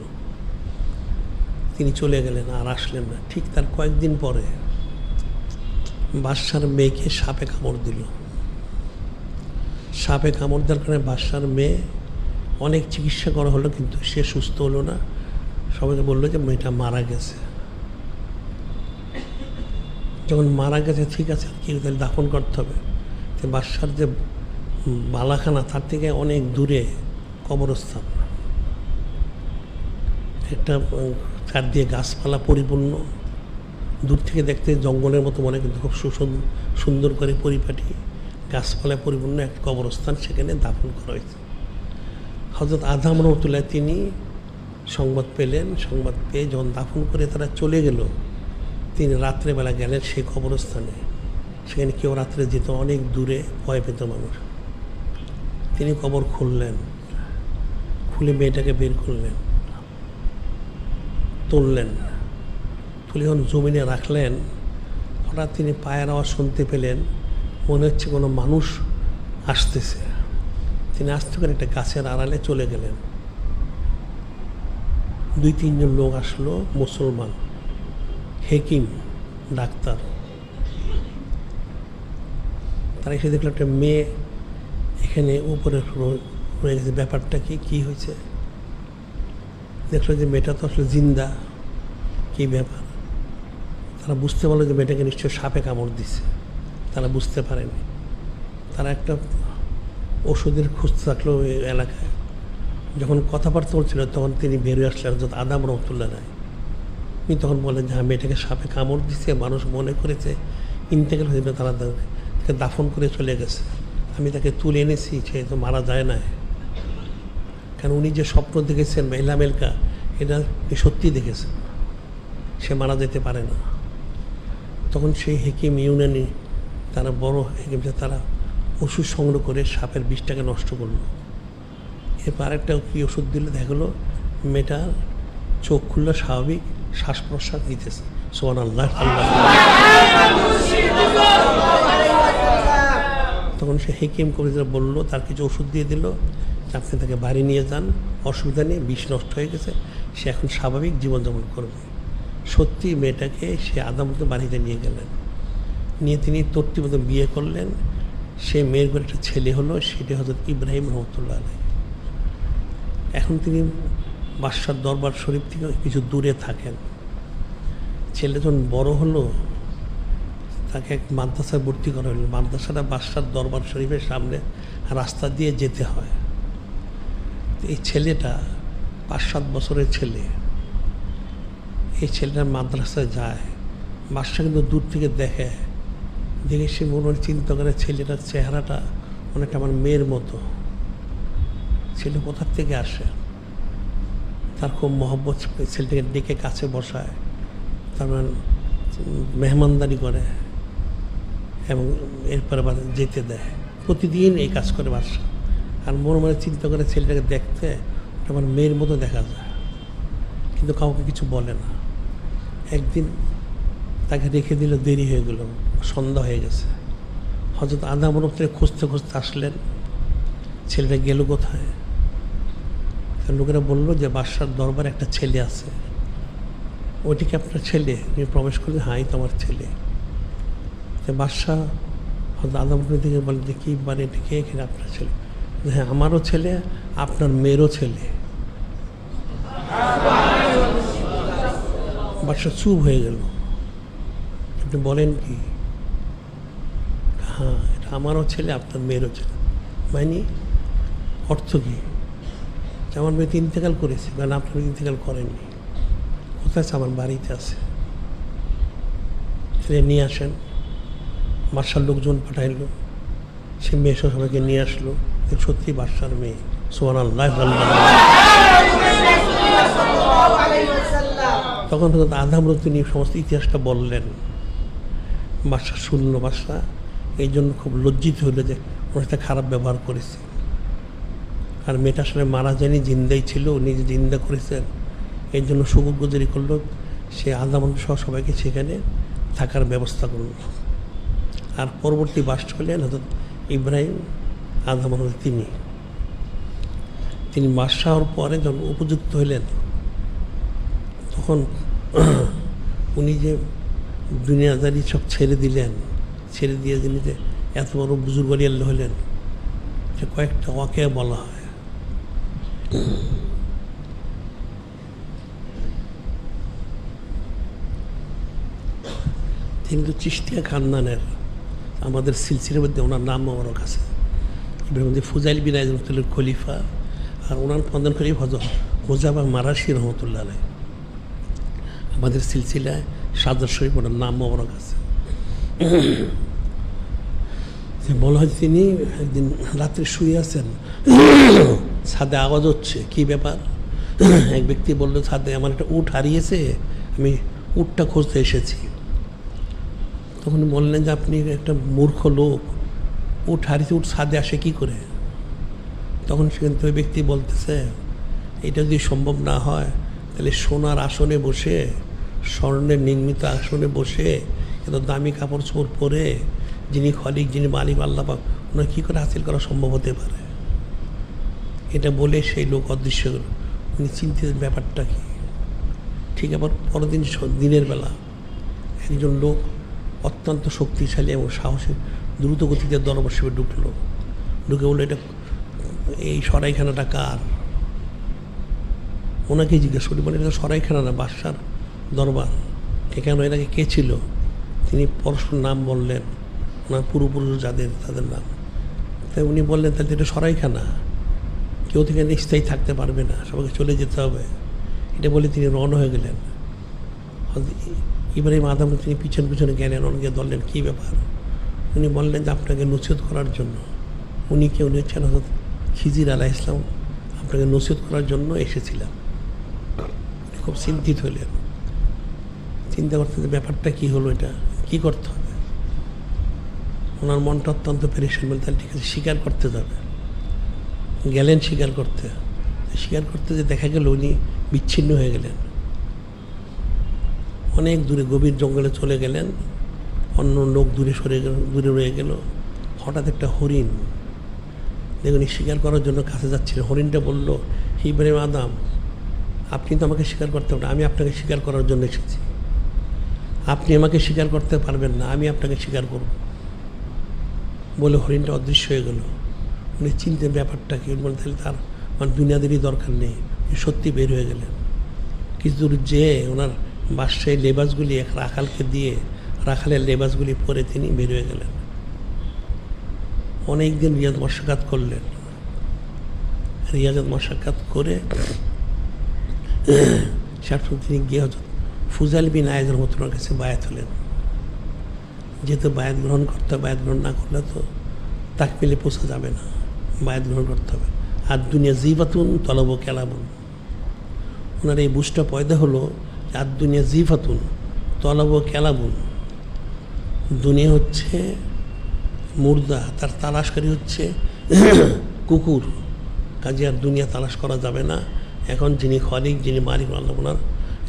তিনি চলে গেলেন, আর আসলেন না। ঠিক তার কয়েকদিন পরে বাদশার মেয়েকে সাপে কামড় দিল। সাপে কামড় দেওয়ার কারণে বাদশার মেয়ে অনেক চিকিৎসা করা হলো, কিন্তু সে সুস্থ হলো না। সবাইকে বললো যে মেয়েটা মারা গেছে। যখন মারা গেছে, ঠিক আছে, কি তাহলে দাফন করতে হবে। তো বাদশার যে বালাখানা, তার থেকে অনেক দূরে কবরস্থান, একটা চার দিয়ে গাছপালা পরিপূর্ণ, দূর থেকে দেখতে জঙ্গলের মতো মনে, কিন্তু খুব সুন্দর করে পরিপাটি গাছপালায় পরিপূর্ণ একটা কবরস্থান, সেখানে দাফন করা হয়েছে। হযরত আদম রাহমাতুল্লাহ তিনি সংবাদ পেলেন। সংবাদ পেয়ে যখন দাফন করে তারা চলে গেল, তিনি রাত্রেবেলা গেলেন সেই কবরস্থানে। সেখানে কেউ রাত্রে যেত, অনেক দূরে, ভয় পেত মানুষ। তিনি কবর খুললেন, খুলে মেয়েটাকে বের করলেন, তুললেন, তুলে যখন জমিনে রাখলেন, হঠাৎ তিনি পায়ের আওয়াজ শুনতে পেলেন, মনে হচ্ছে কোনো মানুষ আসতেছে। তিনি আস্তে করে একটা গাছের আড়ালে চলে গেলেন। 2-3 জন লোক আসলো, মুসলমান, হেকিম, ডাক্তার। তারা এসে দেখলো একটা মেয়ে এখানে উপরে রয়ে গেছে। ব্যাপারটা কি হয়েছে? দেখলো যে মেয়েটা তো আসলে জিন্দা। কী ব্যাপার? তারা বুঝতে পারলো যে মেয়েটাকে নিশ্চয় সাপে কামড় দিছে। তারা বুঝতে পারেনি। তারা একটা ওষুধের খুঁজতে থাকলো ওই এলাকায়। যখন কথাবার্তা বলছিল, তখন তিনি বেরিয়ে আসলেন হযরত আদম রাহমাতুল্লাহ আলাইহি। তিনি তখন বলেন যে হ্যাঁ, মেয়েটাকে সাপে কামড় দিচ্ছে, মানুষ মনে করেছে ইন্তেকাল হয়ে যাবে, তারা তাকে দাফন করে চলে গেছে। আমি তাকে তুলে এনেছি, সে তো মারা যায় না। কারণ উনি যে স্বপ্ন দেখেছেন বা এলহাম এলকা, এটা সত্যি দেখেছেন, সে মারা যেতে পারে না। তখন সেই হেকিম ইউনানি, তারা বড় হেকিম, তারা ওষুধ সংগ্রহ করে সাপের বিষটাকে নষ্ট করলো। এরপর আরেকটা কী ওষুধ দিলে দেখা গেলো মেয়েটার চোখ খুললো, স্বাভাবিক শ্বাস প্রশ্বাস দিতেছে। সুবহানাল্লাহ। তখন সে হেকিম কবিরা বললো, তার কিছু ওষুধ দিয়ে দিল, আপনি তাকে বাড়ি নিয়ে যান, অসুবিধা নেই, বিষ নষ্ট হয়ে গেছে, সে এখন স্বাভাবিক জীবনযাপন করবে। সত্যি মেয়েটাকে সে আদামকে বাড়িতে নিয়ে গেলেন, নিয়ে তিনি তর্তিমত বিয়ে করলেন। সে মেয়ের ঘরে একটা ছেলে হলো, সেটি হযরত ইব্রাহিম রাহমাতুল্লাহ আলাইহি। এখন তিনি বাদশার দরবার শরীফ থেকে কিছু দূরে থাকেন। ছেলে যখন বড় হলো, তাকে এক মাদ্রাসায় ভর্তি করা হলো। মাদ্রাসাটা বাদশার দরবার শরীফের সামনে রাস্তা দিয়ে যেতে হয়। এই ছেলেটা 5-7 বছরের ছেলে। এই ছেলেটা মাদ্রাসায় যায়, বাদশা কিন্তু দূর থেকে দেখে সে মনে চিন্তা করে ছেলেটার চেহারাটা অনেকটা আমার মেয়ের মতো। ছেলে কোথার থেকে আসে, তার খুব মহব্বত, ছেলেটাকে ডেকে কাছে বসায়, তার মেহমানদারি করে এবং এরপর আবার যেতে দেয়। প্রতিদিন এই কাজ করে বাসা। আর মনে মনে চিন্তা করে ছেলেটাকে দেখতে আমার মেয়ের মতো দেখা যায়, কিন্তু কাউকে কিছু বলে না। একদিন তাকে রেখে দিল, দেরি হয়ে গেল, সন্ধ্যা হয়ে গেছে। হযরত আদম খুঁজতে খুঁজতে আসলেন, ছেলেটা গেল কোথায়? লোকেরা বললো যে বাদশার দরবারে একটা ছেলে আছে, ওইটিকে আপনার ছেলে? তুমি প্রবেশ করলে, হ্যাঁ তো আমার ছেলে। বাদশাহ হয়তো আদমকে দিকে বলে যে কী, মানে এটা কে? এখানে আপনার ছেলে? হ্যাঁ আমারও ছেলে, আপনার মেয়েরও ছেলে। বাদশাহ চুপ হয়ে গেল। আপনি বলেন কি? হ্যাঁ এটা আমারও ছেলে, আপনার মেয়েরও ছেলে। মানে অর্থ কী? আমার মেয়ে তো ইন্তেকাল করেছে, কারণ আপনার ইন্তেকাল করেননি। কোথায় আছে? আমার বাড়িতে আছে। ছেলে নিয়ে আসেন। বাদশার লোকজন পাঠাইল, সে মেয়ে সবাইকে নিয়ে আসলো। সত্যি বাদশার মেয়ে। সুবহানাল্লাহ। তখন আদম তিনি সমস্ত ইতিহাসটা বললেন। বাদশা শুনল। বাদশা এই জন্য খুব লজ্জিত হইল যে ওর সাথে খারাপ ব্যবহার করেছে। আর মেয়েটা আসলে মারা যায়নি, জিন্দাই ছিল, উনি যে জিন্দা করেছেন এই জন্য শুকরগুজারি করলো। সে আদম সহ সবাইকে সেখানে থাকার ব্যবস্থা করল। আর পরবর্তী বাদশা হলেন হযরত ইব্রাহিম আদম। তিনি বাদশা হওয়ার পরে যখন উপযুক্ত হইলেন, তখন উনি যে দুনিয়াদারি সব ছেড়ে দিলেন, ছেড়ে দিয়ে যিনি যে এত বড় বুজুর্গি আল্লাহ হলেন, সে কয়েকটা ওয়াকিয়া বলা হয়। কিন্তু চিশতিয়া খানদানের আমাদের সিলসিলার মধ্যে ওনার নাম মোবারক আছে। ইব্রাহিম ফুজাইল বিন আইজুল খলিফা, আর ওনার প্রধান খলিফা হযরত হুজাফা মারাশি রহমতুল্লাহ আলাইহ। আমাদের সিলসিলায় সাদর শরীফ ওনার নাম মোবারক আছে। বলা হয় তিনি একদিন রাত্রে শুয়ে আছেন, ছাদে আওয়াজ হচ্ছে, কি ব্যাপার? এক ব্যক্তি বললো, ছাদে আমার একটা উট হারিয়েছে, আমি উটটা খুঁজতে এসেছি। তখন বললেন যে আপনি একটা মূর্খ লোক, উট হারিয়েছে, উট ছাদে আসে কি করে? তখন সেখান থেকে ওই ব্যক্তি বলতেছে, এটা যদি সম্ভব না হয় তাহলে সোনার আসনে বসে, স্বর্ণের নির্মিত আসনে বসে, এত দামি কাপড় চোপড় পরে যিনি খলিক, যিনি মালিক আল্লাহ পাক, ওনার কী করে হাসিল করা সম্ভব হতে পারে? এটা বলে সেই লোক অদৃশ্য গেল। উনি চিন্তিত, ব্যাপারটা কি? ঠিক আবার পরদিন দিনের বেলা একজন লোক অত্যন্ত শক্তিশালী এবং সাহসী দ্রুত গতিতে দরবার হিসেবে ঢুকলো। ঢুকে বললো, এটা এই সরাইখানাটা কার? ওনাকেই জিজ্ঞেস করি, বলে এটা সরাইখানা না, বাদশার দরবার। কেন এটাকে কে ছিল? তিনি পরস্পর নাম বললেন, ওনার পূর্বপুরুষ যাদের, তাদের নাম। তাই উনি বললেন, তাহলে এটা সরাইখানা, কেউ থেকে স্থায়ী থাকতে পারবে না, সবাইকে চলে যেতে হবে। এটা বলে তিনি রওনা হয়ে গেলেন। ইব্রাহিম আদম তিনি পিছনে গেলেন, অনেকে ধরলেন, কী ব্যাপার? উনি বললেন যে আপনাকে নসিহত করার জন্য। উনি হচ্ছেন হযরত খিজির আলাইহিস সালাম, আপনাকে নসিহত করার জন্য এসেছিলাম। উনি খুব চিন্তিত হলেন, চিন্তা করতে যে ব্যাপারটা কী হলো, এটা কী করতে হবে? ওনার মনটা অত্যন্ত পেরেশান। বলে তাহলে ঠিক আছে, স্বীকার করতে যাবে। গেলেন স্বীকার করতে যে দেখা গেল উনি বিচ্ছিন্ন হয়ে গেলেন। অনেক দূরে গভীর জঙ্গলে চলে গেলেন, অন্য লোক দূরে রয়ে গেল। হঠাৎ একটা হরিণ, দেখুন স্বীকার করার জন্য কাছে যাচ্ছিল। হরিণটা বলল, ইব্রাহিম আদম, আপনি তো আমাকে স্বীকার করতে পারেন, আমি আপনাকে স্বীকার করার জন্য এসেছি। আপনি আমাকে স্বীকার করতে পারবেন না, আমি আপনাকে স্বীকার করব। বলে হরিণটা অদৃশ্য হয়ে গেল। উনি চিনতেন ব্যাপারটা কি, বলে তাহলে তার মানে দুনিয়াদেরই দরকার নেই। সত্যি বের হয়ে গেলেন। কিছু দূর যেয়ে ওনার বাদশাহী লেবাসগুলি এক রাখালকে দিয়ে, রাখালের লেবাসগুলি পরে তিনি বের হয়ে গেলেন। অনেকদিন রিয়াজ মশাক্কাত করলেন। রিয়াজত মশাক্কাত করে তিনি গিয়ে হয়তো ফুজাইল বিন আইজ রহমতুল্লাহর কাছে বায়াত হলেন। যেহেতু বায়াত গ্রহণ করতে, বায়াত গ্রহণ না করলে তো তাকে পেলে পোষা যাবে না, বায়াত গ্রহণ করতে হবে। আর দুনিয়া জিফাতুন তলব কেলামুন, ওনার এই বুঝটা পয়দা হলো আর দুনিয়া জিফাতুন তলব কেলামুন, দুনিয়া হচ্ছে মুর্দা, তার তালাশকারী হচ্ছে কুকুর, কাজে আর দুনিয়া তালাশ করা যাবে না। এখন যিনি খালিক, যিনি মালিক, আল্লাহ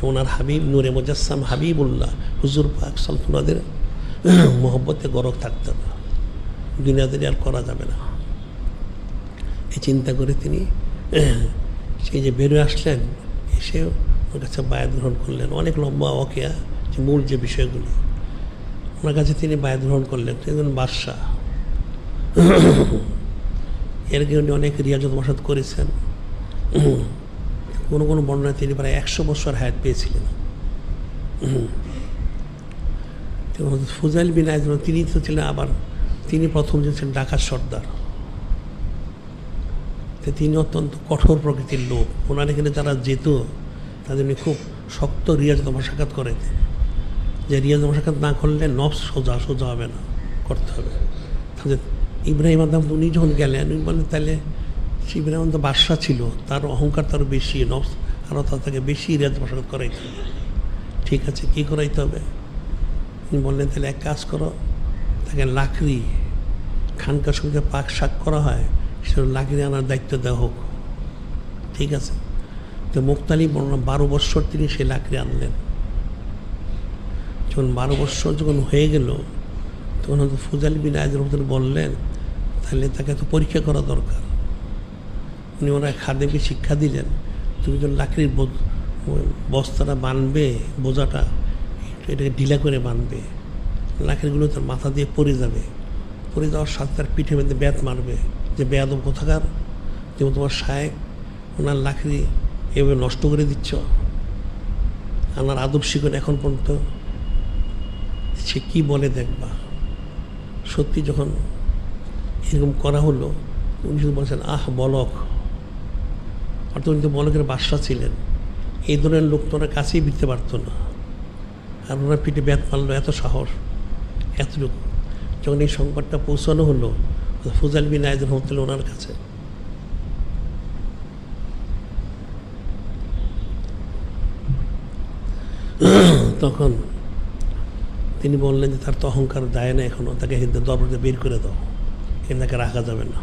ওনার হাবিব নূরে মুজাসসাম হাবিবুল্লাহ হুজুর পাক সাল্লাল্লাহু মোহব্বতে গরক থাকতে হবে, দুনিয়াদারি আর করা যাবে না। এই চিন্তা করে তিনি সেই যে বেরোয় আসলেন, এসে ওর কাছে বায়াত গ্রহণ করলেন। অনেক লম্বা ওয়াকিয়া, যে মূল যে বিষয়গুলি, ওনার কাছে তিনি বায়াত গ্রহণ করলেন। তিনি বাদশাহ, এর আগে উনি অনেক রিয়াজত মাসাদ করেছেন। কোনো কোনো বর্ণনায় তিনি প্রায় 100 বছর হায়াত পেয়েছিলেন। ফুজাইল বিন আয়াজ তিনি তো ছিলেন, আবার তিনি প্রথম যে ছিলেন ঢাকার সর্দার, তিনি অত্যন্ত কঠোর প্রকৃতির লোক। ওনার এখানে যারা যেত তাদের খুব শক্ত রিয়াজত মাসাকাত করাইতেন, যে রিয়াজত মাসাকাত না করলে নফস সোজা হবে না, করতে হবে। তাদের ইব্রাহিম আদম উনি যখন গেলেন, উনি বললেন তাহলে ইব্রাহিম আদম বাদশাহ ছিল, তার অহংকার তারও বেশি, নফস আরও তাকে বেশি রিয়াজত মাসাকাত করাইতে হবে। ঠিক আছে, কী করাইতে হবে? উনি বললেন তাহলে এক কাজ করো, তাকে লাকড়ি, খানকার সঙ্গে পাক শাক করা হয়, সে লাকড়ি আনার দায়িত্ব দেওয়া হোক। ঠিক আছে, তো মুক্তালি বর্ণনা 12 বৎসর তিনি সেই লাকড়ি আনলেন। যখন 12 বৎসর যখন হয়ে গেল, তখন হয়তো ফুজাইল বিন আয়াজ রাদিয়াল্লাহু বললেন তাহলে তাকে তো পরীক্ষা করা দরকার। উনি ওনার খাদেমকে শিক্ষা দিলেন, তুমি যখন লাকড়ির বস্তাটা বানবে, বোঝাটা এটাকে ঢিলা করে বানবে, লাকড়িগুলো তার মাথা দিয়ে পড়ে যাবে, পড়ে যাওয়ার সাথে তার পিঠে বেঁধে ব্যাত মারবে, যে বেয়াদব কোথাকার, যেমন তোমার শায়েক ওনার লাকড়ি এভাবে নষ্ট করে দিচ্ছ, আমার আদব শিখুন এখন পর্যন্ত। সে কী বলে দেখবা। সত্যি যখন এরকম করা হলো, উনি শুধু বলছেন আহ বলক, অর্থাৎ উনি তো বলকের বাদশা ছিলেন, এই ধরনের লোক তো ওনার কাছেই বিতে পারতো না। আর ওনার পিঠে ব্যাত মারলো, এত সাহস, এতটুকু। যখন এই সংবাদটা পৌঁছানো হলো ফুজাইল বিন আয়াজ রাদিয়াল্লাহু ওনার কাছে, তখন তিনি বললেন যে তার তো অহংকার যায় না এখনও, তাকে দরবারে বের করে দাও, এখানে তাকে রাখা যাবে না।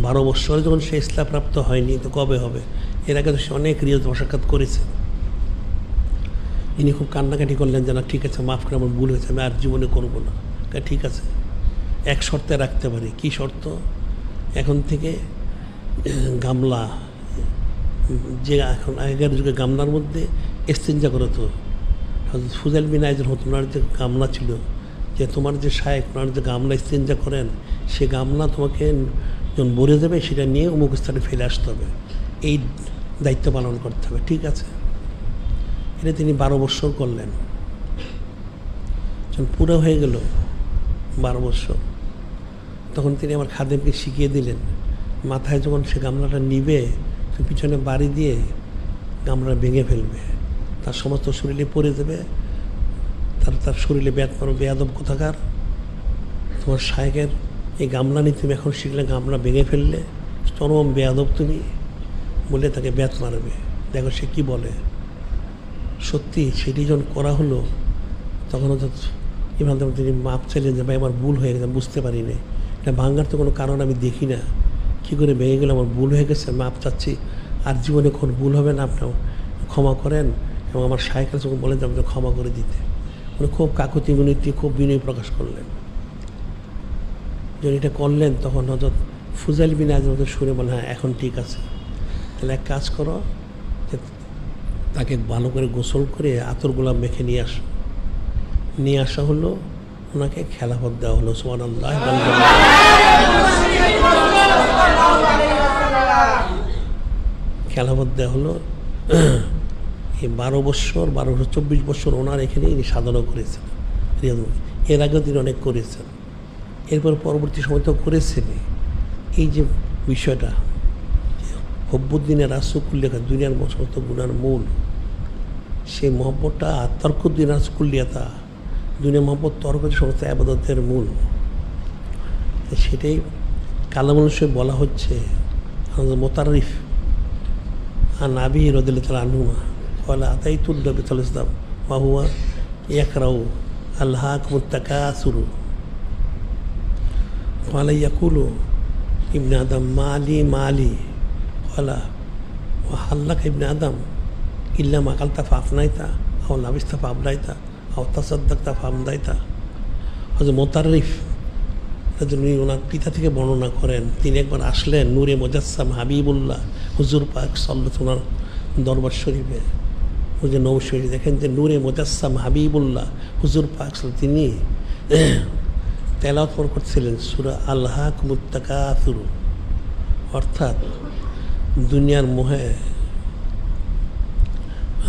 12 বৎসরে যখন সে ইসলাম প্রাপ্ত হয়নি, তো কবে হবে? এর আগে তো সে অনেক রিয়াজত মাসাকাত করেছে। ইনি খুব কান্নাকাটি করলেন যে না ঠিক আছে, মাফ করে, আমার ভুল হয়েছে, আমি আর জীবনে করবো না। ঠিক আছে, এক শর্তে রাখতে পারি। কি শর্ত? এখন থেকে গামলা, যে এখন আগেকার যুগে গামলার মধ্যে ইস্তেঞ্জা করে, তো ফুজাইল বিন আয়াজ ওনার যে গামলা ছিল, যে তোমার যে শায়েখ ওনার যে গামলা ইস্তেঞ্জা করেন, সে গামলা তোমাকে যখন ভরে যাবে সেটা নিয়ে অমুক স্থানে ফেলে আসতে হবে, এই দায়িত্ব পালন করতে হবে। ঠিক আছে, এটা তিনি 12 বৎসর করলেন। যখন পুরো হয়ে গেল 12 বৎসর, তখন তিনি আমার খাদেমকে শিখিয়ে দিলেন, মাথায় যখন সে গামলাটা নিবে, তো পিছনে বাড়ি দিয়ে গামলা ভেঙে ফেলবে, তার সমস্ত শরীরে পড়ে যাবে, তার শরীরে ব্যাত মারো, বেয়াদব কোথাকার, তোমার শায়েকের এই গামলা নিয়ে তুমি এখন শিখলে, গামলা ভেঙে ফেললে, চরম বেয়াদব তুমি, বলে তাকে ব্যাত মারবে। দেখো সে কী বলে। সত্যি সেটি যখন করা হলো, তখন হয়তো ইমাম তিনি মাপ চাইলেন যে ভাই আমার ভুল হয়ে গেছে, বুঝতে পারিনি, এটা ভাঙার তো কোনো কারণ আমি দেখি না, কী করে ভেঙে গেলো, আমার ভুল হয়ে গেছে, মাপ চাচ্ছি, আর জীবনে কোন ভুল হবে না, আপনার ক্ষমা করেন। এবং আমার শায়েখের যখন বলেন যে আমাকে ক্ষমা করে দিতে, উনি খুব কাকুতি মিনতি, খুব বিনয় প্রকাশ করলেন। যখন এটা করলেন, তখন হযরত ফুজাইল বিন আয়াজ শুনে বলেন হ্যাঁ এখন ঠিক আছে, তাহলে এক কাজ করো, যে তাকে ভালো করে গোসল করে আতরগুলা মেখে নিয়ে আসা হলো, ওনাকে খেলাফত দেওয়া হলো। সুবহানাল্লাহ, খেলাফত দেওয়া হলো। এই 12 বৎসর 24 বৎসর ওনার এখানে সাধনা করেছেন। এর আগেও তিনি অনেক করেছেন, এরপর পরবর্তী সময় তো করেছেন। এই যে বিষয়টা, হব্বুদ্দিনের রাসূল লেখা দুনিয়ার সমস্ত গুনার মূল, সেই মহব্বতটা তর্কুদ্দিন রাসূলিয়াতা, দুনিয়া মহব্বত তর্ক সমস্ত আবাদতের মূল। সেটাই কালামুল শরীফ বলা হচ্ছে মোতারিফ আন আবি রাদিয়াল্লাহু তাআলা আনহুমা ক্বালা আতাইতুন নবী সাল্লাল্লাহু আলাইহি ওয়াসাল্লাম ওয়া হুয়া ইয়াকরাউ আলহাকুমুত তাকাসুরু ক্বালা ইয়াকুলু ইবনে আদম মালি মালি ক্বালা ওয়া হাল্লাকা ইবনে আদম ইল্লা মা আকালতা ফাআফনাইতা আও লাবিসতা ফাআবলাইতা আও তাসাদ্দাকতা ফাআমদাইতা। হযরত মোতারিফ উনি ওনার পিতা থেকে বর্ণনা করেন, তিনি একবার আসলেন নূরে মুজাসসাম হাবিবুল্লাহ হুজুর পাক সাল্লাল্লাহু ওনার দরবার শরীফে, হুজুর নববী শরীফে দেখেন যে নূরে মুজাসসাম হাবিবুল্লাহ হুজুর পাক তিনি তেলাওয়াত করছিলেন সূরা আলহাকুমুত তাকাসুর, অর্থাৎ দুনিয়ার মোহে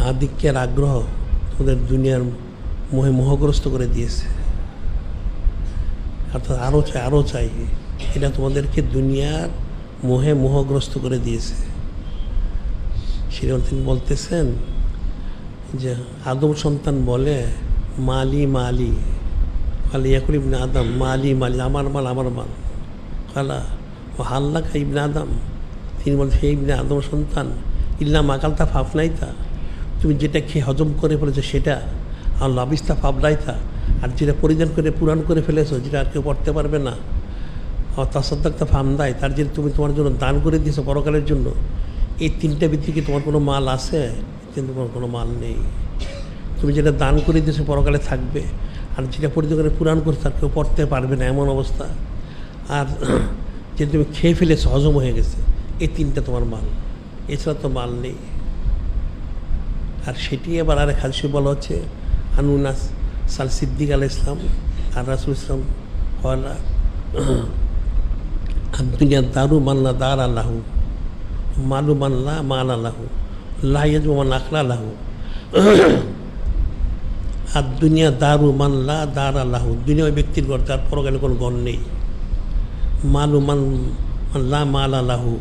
আধিক্যের আগ্রহ ওদের দুনিয়ার মোহে মোহগ্রস্ত করে দিয়েছে, অর্থাৎ আরও চাই এটা তোমাদেরকে দুনিয়ার মোহে মোহগ্রস্ত করে দিয়েছে। সেরকম তিনি বলতেছেন যে আদম সন্তান বলে মালি মালি, খালি ইয়াকুল ইবনে আদম মালি মালি, আমার মাল আমার মাল। খালা ও হাল্লাকা ইবনে আদম, তিনি বলছেন হে ইবনে আদম সন্তান ইল্লা মাকালতা ফাফনাইতা, তুমি যেটা খেয়ে হজম করে ফেলেছো সেটা, আর লাবিস্তা ফাবলাইতা, আর যেটা পরিধান করে পুরাণ করে ফেলেছো যেটা আর কেউ পড়তে পারবে না, আর তাসাদ্দাকতা ফামদায়, তার যে তুমি তোমার জন্য দান করে দিয়েছো পরকালের জন্য, এই তিনটা ভিত্তিকে তোমার কোনো মাল আছে? কিন্তু তোমার কোনো মাল নেই। তুমি যেটা দান করে দিয়েছো পরকালে থাকবে, আর যেটা পরিধান করে পুরাণ করে তার কেউ পড়তে পারবে না এমন অবস্থা, আর যে তুমি খেয়ে ফেলেছো হজম হয়ে গেছে, এই তিনটা তোমার মাল, এছাড়া তো মাল নেই। আর সেটি আবার আরেক হাদিসে বলা হচ্ছে আনুনাস সাল সিদ্দিক আলাইহিস সালাম আর রাসূল ইসলাম কলা দুনিয়া দারু মাল্লা দার আল্লাহু মালু মাল্লা মাল আল্লাহু লাইয়াজ মান আখলা আল্লাহু, আর দুনিয়া দারু মাল্লা দার আল্লাহু, দুনিয়া ওই ব্যক্তির ঘর যার পরকালে কোনো ঘর নেই। মালু মাল্লা মাল আল্লাহু,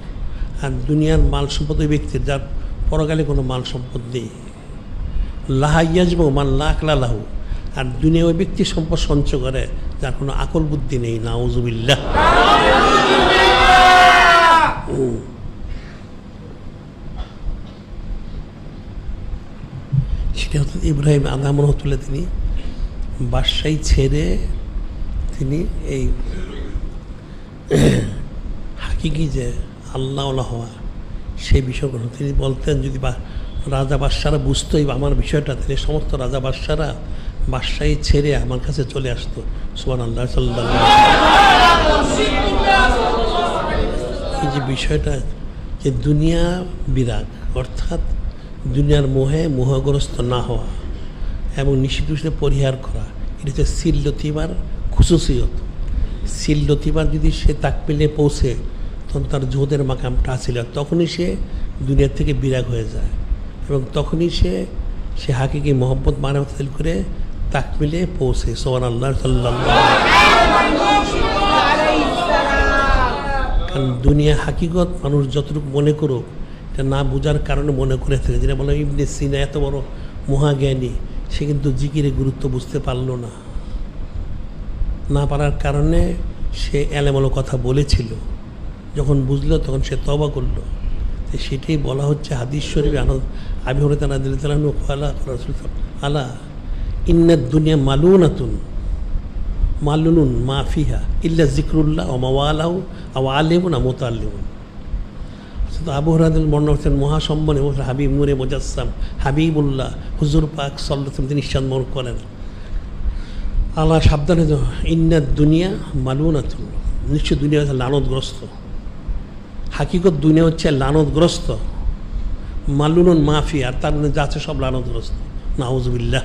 আর দুনিয়ার মাল সম্পদ ওই ব্যক্তির যার পরকালে কোনো মাল সম্পদ নেই। লাহাইয়াজব মাল্লা আখলা আল্লাহু, আর দুনিয়া ওই ব্যক্তি সম্পদ সঞ্চয় করে যার কোনো আকল বুদ্ধি নেই। নাউজুবিল্লাহ। সেটা হচ্ছে ইব্রাহিম আদম রহমতুল্লাহ, তিনি বাদশাহী ছেড়ে তিনি এই হাকিকি যে আল্লাহ হওয়া সেই বিষয়গুলো তিনি বলতেন, যদি রাজা বাদশারা বুঝতোই আমার বিষয়টা, তাহলে সমস্ত রাজা বাদশারা বাদশাহী ছেড়ে আমার কাছে চলে আসতো। সুবহানাল্লাহ সাল্লাল্লাহু এই যে বিষয়টা যে দুনিয়া বিরাগ, অর্থাৎ দুনিয়ার মোহে মোহগ্রস্ত না হওয়া এবং নিষিদ্ধ পরিহার করা, এটা হচ্ছে সিল লতিবার খুশুসিয়ত। সিল লতিবার যদি সে তাকমিলে পৌঁছে তখন তার জোহদের মাকামটা আসিল, তখনই সে দুনিয়ার থেকে বিরাগ হয়ে যায় এবং তখনই সে হাকিকি মোহাম্মদ মানবতাল করে তাকমিলে পৌঁছে। সুবহানাল্লাহ সাল্লাল্লাহু কারণ দুনিয়া হাকিকত মানুষ যতটুকু মনে করুক, এটা না বোঝার কারণে মনে করে থাকে। যেটা বলে ইবনে সিনা এত বড় মহাজ্ঞানী, সে কিন্তু জিকিরের গুরুত্ব বুঝতে পারলো না পারার কারণে সে এলোমেলো কথা বলেছিল, যখন বুঝলো তখন সে তওবা করলো। তো সেটাই বলা হচ্ছে হাদিস শরীফে আবু হুরায়রা রাদিয়াল্লাহু আনহু ক্বালা আলা ইন্নাদ দুনিয়া মালুনুন মা ফিহা ইল্লা যিকরুল্লাহ ওয়া মাওয়ালাহু আও আলিমুন আও মুতাআল্লিমুন। আবু হুরায়রা বর্ণনা করছেন মহাসম্মানী হাবিব নূরে মুজাসসাম হাবিবুল্লাহ হুজুর পাক সাল্লাল্লাহু আলাইহি ওয়াসাল্লাম তিনি ইরশাদ করেন, আল্লাহ সাবধানে ইন্নাদ দুনিয়া মালুনাতুন, নিশ্চয় দুনিয়া হচ্ছে লানতগ্রস্ত। হাকিকত দুনিয়া হচ্ছে লানতগ্রস্ত, মালুনুন মাফি, আর তার মধ্যে যা আছে সব লানতগ্রস্ত। নাউজুবিল্লাহ।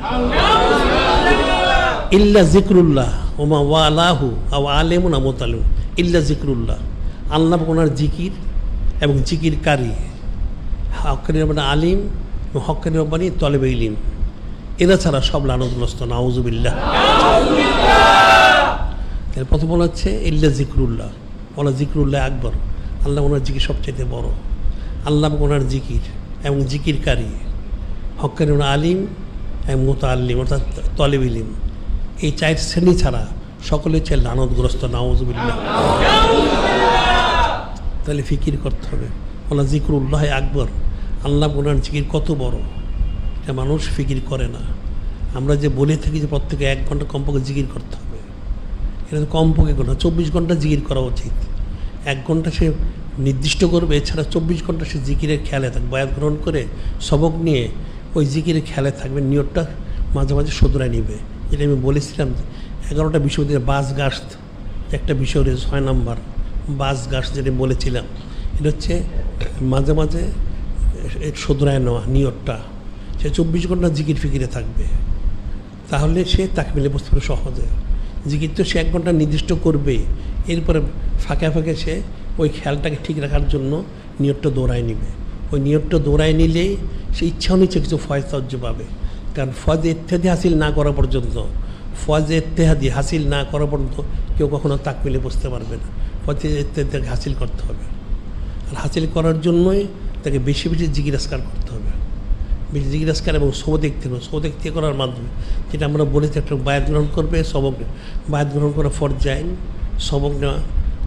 ইল্লা যিকরুল্লাহ ওমা ওয়ালাহু আও আলিমুন আও মুতাআল্লিমুন, ইল্লা যিকরুল্লাহ, আল্লাহ ওনার জিকির এবং জিকিরকারী, হক্কানি রব্বানি আলিম এবং হক্কানি রব্বানি তলেবে ইলম, এরা ছাড়া সব লানতগ্রস্ত। নাউজুবিল্লাহ। প্রথম বলা হচ্ছে ইল্লা যিকরুল্লাহ, বলা যিকরুল্লাহ আকবর, আল্লাহ ওনার জিকির সবচাইতে বড়। আল্লাহ ওনার জিকির এবং জিকিরকারী, হক্কানি আলিম এবং মুতাআল্লিম অর্থাৎ তলেব ইলম, এই চার শ্রেণী ছাড়া সকলে হচ্ছে লানতগ্রস্ত। নাউজুবিল্লাহ। তাহলে ফিকির করতে হবে। ওলা জিকরুল্লাহ আকবর, আল্লাহ গুনার জিকির কত বড়, এটা মানুষ ফিকির করে না। আমরা যে বলে থাকি যে প্রত্যেকে 1 ঘন্টা কমপক্ষে জিকির করতে হবে, এটা তো কমপক্ষে না, 24 ঘন্টা জিকির করা উচিত। 1 ঘন্টা সে নির্দিষ্ট করবে, এছাড়া 24 ঘন্টা সে জিকিরের খেয়ালে থাকবে, বায়াত গ্রহণ করে সবক নিয়ে ওই জিকিরের খেয়ালে থাকবে, নিয়তটা মাঝে মাঝে শুধরায় নিবে। যেটা আমি বলেছিলাম 11টা বিষয় দিয়ে বাস গাছ একটা বিষয় রয়েছে 6 নম্বর বাস গাছ, যেটা বলেছিলাম, এটা হচ্ছে মাঝে মাঝে শুধরায় নেওয়া নিয়তটা। সে 24 ঘন্টা জিকির ফিকিরে থাকবে, তাহলে সে তাকবিলে বসতে পারে সহজে। জিকির তো সে 1 ঘন্টা নির্দিষ্ট করবে, এরপরে ফাঁকে ফাঁকে সে ওই খেয়ালটাকে ঠিক রাখার জন্য নিয়তটা দৌড়ায় নিবে। ওই নিয়তটা দৌড়ায় নিলেই সে ইচ্ছা নিচ্ছে কিছু ফয়েজ তাওজ্য পাবে। কারণ ফয়েজ ইত্তেহাদি হাসিল না করা পর্যন্ত, ফয়েজ ইত্তেহাদি হাসিল না করা পর্যন্ত কেউ কখনো তাকবিলে বসতে পারবে না। ফয়েজ ইত্তেহাদি হাসিল করতে হবে, আর হাসিল করার জন্যই তাকে বেশি বেশি জিকির আজকার করতে হবে। বেশি জিকির আজকার এবং সবক ইখতিয়ার করার মাধ্যমে, যেটা আমরা বলেছি, একটা বায়াত গ্রহণ করবে, সবক বায়াত গ্রহণ করা ফরজাইন, সবক নেওয়া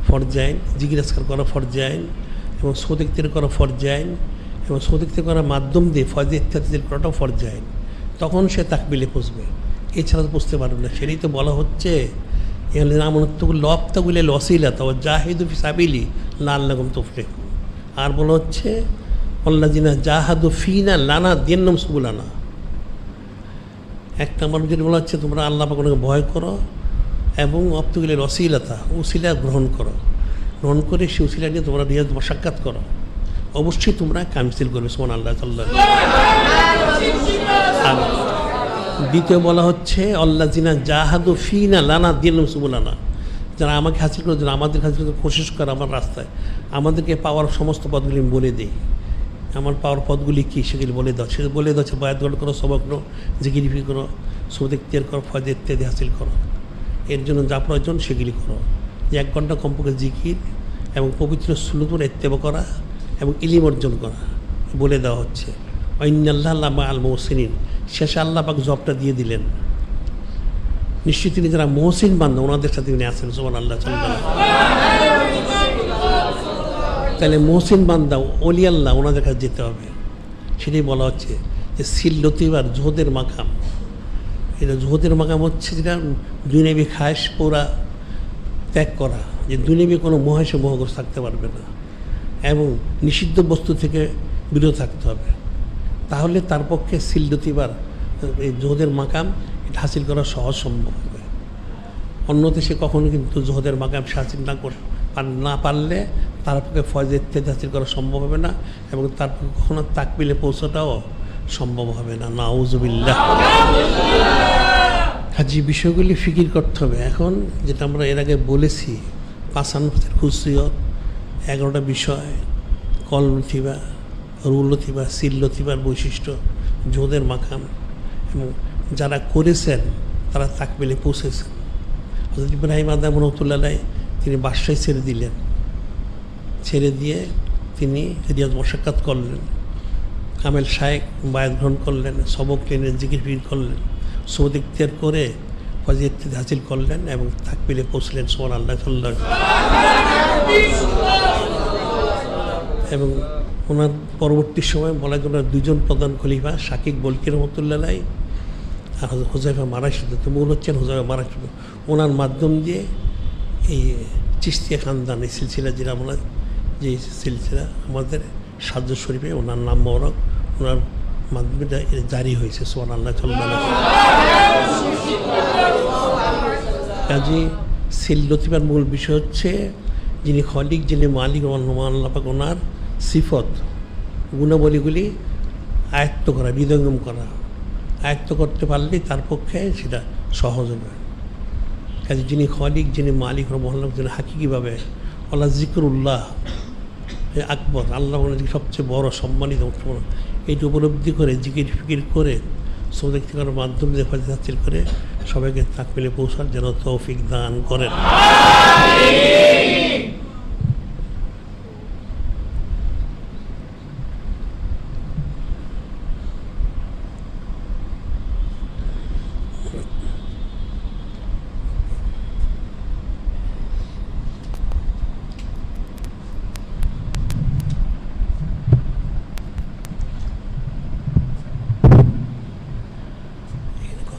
ফরজাইন, জিকির আজকার করা ফরজাইন, এবং সবক ইখতিয়ার করা ফরজাইন, এবং সবক ইখতিয়ার করার মাধ্যম দিয়ে ফয়েজ ইত্তেহাদি করাটাও ফরজাইন। তখন সে তাকবিলে পৌঁছবে, এছাড়া বুঝতে পারবে না। সেটাই তো বলা হচ্ছে, এখানে লবতাগুলে লসিলা তো জাহিদু ফি সাবিলি লাআল্লাকুম তুফলিহুন। আর বলা হচ্ছে আল্লাযিনা জাহাদু ফিনা লানা দিন্নাম সুবুলানা। একটা আমার যেটা বলা হচ্ছে, তোমরা আল্লাহ পাককে ভয় করো এবং অপ্তগুলি রসিলাতা উসিলা গ্রহণ করে সেই উসিলা নিয়ে তোমরা রিয়াজ সাক্ষাৎ করো, অবশ্যই তোমরা কামিল করবে। সুবহানাল্লাহ। আর দ্বিতীয় বলা হচ্ছে আল্লাযিনা জাহাদু ফিনা লানা দিন্নাম সুবুলানা, যারা আমাকে হাসিল করে, যারা আমাদের হাসিল করতে কোশিশ করে আমার রাস্তায়, আমাদেরকে পাওয়ার সমস্ত পদগুলি আমি বলে দিই। আমার পাওয়ার পদগুলি কী সেগুলি বলে দাও, সেগুলি বলে দাও। বায়াত গ্রহণ করো, সবক নাও, জিকির ফিকির করো, সবক ইখতিয়ার করো, ফয়েজ ইত্তেহাদি হাসিল করো। এর জন্য যা প্রয়োজন সেগুলি করো। যে 1 ঘন্টা কমপক্ষে জিকির এবং পবিত্র সুন্নাত ইত্তেবা করা এবং ইলম অর্জন করা বলে দেওয়া হচ্ছে। ইন্নাল্লাহা মাআল মুহসিনিন, শেষে আল্লাহ পাক জবটা দিয়ে দিলেন, নিশ্চয়ই তিনি যারা মুহসিন বান্দা ওনাদের সাথে তিনি আছেন। সুবহানাল্লাহ। তাহলে মুহসিন বান্দা ওলি আল্লাহ ওনাদের কাছে যেতে হবে। সেটাই বলা হচ্ছে যে সিল লতিবার জোহদের মাকাম। এটা জোহদের মাকাম হচ্ছে যেটা দুনিয়াবি খায়েশ পুরা ত্যাগ করা, যে দুনিয়াবি কোনো মোহেশে মোহগ্রস্ত থাকতে পারবে না এবং নিষিদ্ধ বস্তু থেকে বিরত থাকতে হবে। তাহলে তার পক্ষে সিল লতিবার এই জোহদের মাকাম এটা হাসিল করা সহজ সম্ভব হবে। অন্যতে সে কখনো কিন্তু জোহদের মাকাম হাসিল না পারলে তার পক্ষে ফয়েজ ইত্তেহাদি হাসিল করা সম্ভব হবে না এবং তার পক্ষে কখনো তাকবিলে পৌঁছাটাও সম্ভব হবে না। নাউযুবিল্লাহ। কাজে বিষয়গুলি ফিকির করতে হবে। এখন যেটা আমরা এর আগে বলেছি, ৫ খুসিয়ত, 11টা বিষয়, call Latiba, rule Latiba, seal লতিবার বৈশিষ্ট্য, জোহদের মাকাম, এবং যারা করেছেন তারা তাকবিলে পৌঁছেছেন। হযরত ইব্রাহিম আদম রহমাতুল্লাহ তিনি বাদশাহী ছেড়ে দিলেন, ছেড়ে দিয়ে তিনি রিয়াজ মুশাক্কাত করলেন, কামেল শায়েখ বায়াত গ্রহণ করলেন, সবক নিলেন, জিকির ফিকির করলেন, সবক ইখতিয়ার করে ফয়েজ ইত্তেহাদি হাসিল করলেন এবং তাকবিলে পৌঁছলেন। সুবহানাল্লাহ। এবং ওনার পরবর্তী সময় বলা গেল 2জন প্রধান খলিফা, শাকিক বলকি রহমতুল্লাহ আর হুযায়ফা মারাশিদ, তো মূল হচ্ছেন হুযায়ফা মারাশিদ। ওনার মাধ্যম দিয়ে এই চিশতিয়া খানদান, এই সিলসিলা যেটা আমরা, যে সিলসিলা আমাদের সাজ্জাদ শরীফে ওনার নাম মোবারক, ওনার মাধ্যমে জারি হয়েছে। সুবহানাল্লাহ। কাজে সিল লতিবার মূল বিষয় হচ্ছে যিনি খলিক, যিনি মালিক, আল্লাহ পাক ওনার সিফত গুণাবলীগুলি আয়ত্ত করা, হৃদয়ঙ্গম করা। আয়ত্ত করতে পারলেই তার পক্ষে সেটা সহজ হবে। কাজে যিনি খলিক, যিনি মালিক, মহাল্লাহ, যিনি হাকিকিভাবে আল্লাহ জিকরুল্লাহ আকবর, আল্লাহ সবচেয়ে বড় সম্মানিত, এইটি উপলব্ধি করে জিকির ফিকির করে সবক করার মাধ্যমে ফয়েজ হাসিল করে সবাইকে তাকবিলে পৌঁছার যেন তৌফিক দান করেন।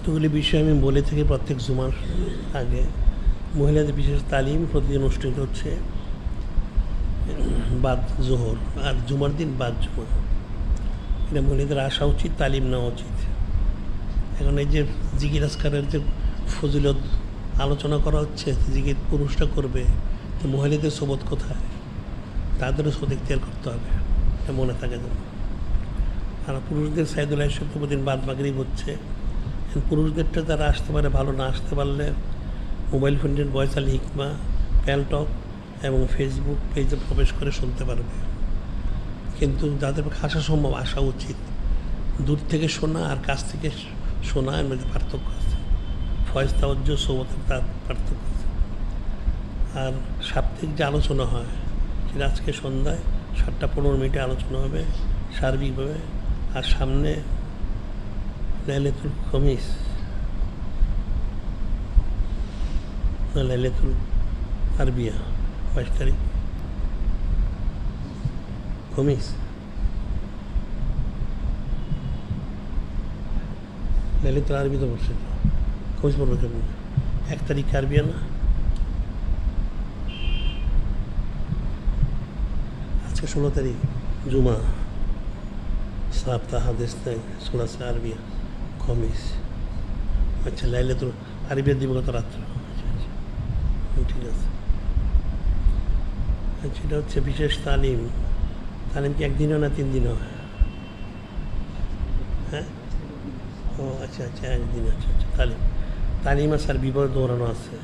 কতগুলি বিষয় আমি বলে থাকি প্রত্যেক জুমার আগে। মহিলাদের বিশেষ তালিম প্রতিদিন অনুষ্ঠিত হচ্ছে বাদ জোহর, আর জুমার দিন বাদ জুমা। এটা মহিলাদের আসা উচিত, তালিম নেওয়া উচিত। এখন এই যে জিকির আজকারের যে ফজিলত আলোচনা করা হচ্ছে, জিকির পুরুষরা করবে, তো মহিলাদের সোবত কোথায়? তাদেরও সোদ ইখতিয়ার করতে হবে, এটা মনে থাকে যেন। আর পুরুষদের সাইদুল আইসব প্রতিদিন বাদ মাগরিব হচ্ছে। পুরুষদেরটা যারা আসতে পারে ভালো, না আসতে পারলে মোবাইল ফোনের ভয়েস আল হিকমা, প্যালটক এবং ফেসবুক পেজে প্রবেশ করে শুনতে পারবে। কিন্তু যাদের আসা সম্ভব আসা উচিত। দূর থেকে শোনা আর কাছ থেকে শোনা এর মধ্যে পার্থক্য আছে, ফয়েজ তাওজ্জ সৌবতের তার পার্থক্য আছে। আর সাপ্তাহিক যে আলোচনা হয় সেটা আজকে সন্ধ্যায় 7:15 আলোচনা হবে সার্বিকভাবে। আর সামনে লাইলাতুল খমিস না লাইলাতুল আরবিয়া 22 তারিখ খমিস, লাইলাতুল আরবি তো বলছে, খমিস পড়বে কেমন? 1 তারিখ আরবিয়া না, আজকে 16 তারিখ জুমা, সপ্তাহ হাদিস নাই, 16 আরবিয়া খমিস। আচ্ছা, লাইলাতুল আরবিয়া দিব গত রাত্র। ঠিক আছে, সেটা হচ্ছে বিশেষ তালিম। তালিম কি একদিনও না 3 দিনও হয়? হ্যাঁ, ও আচ্ছা আচ্ছা, একদিন। আচ্ছা আচ্ছা, তালিম আছে আর বিবর দৌড়ানো আছে।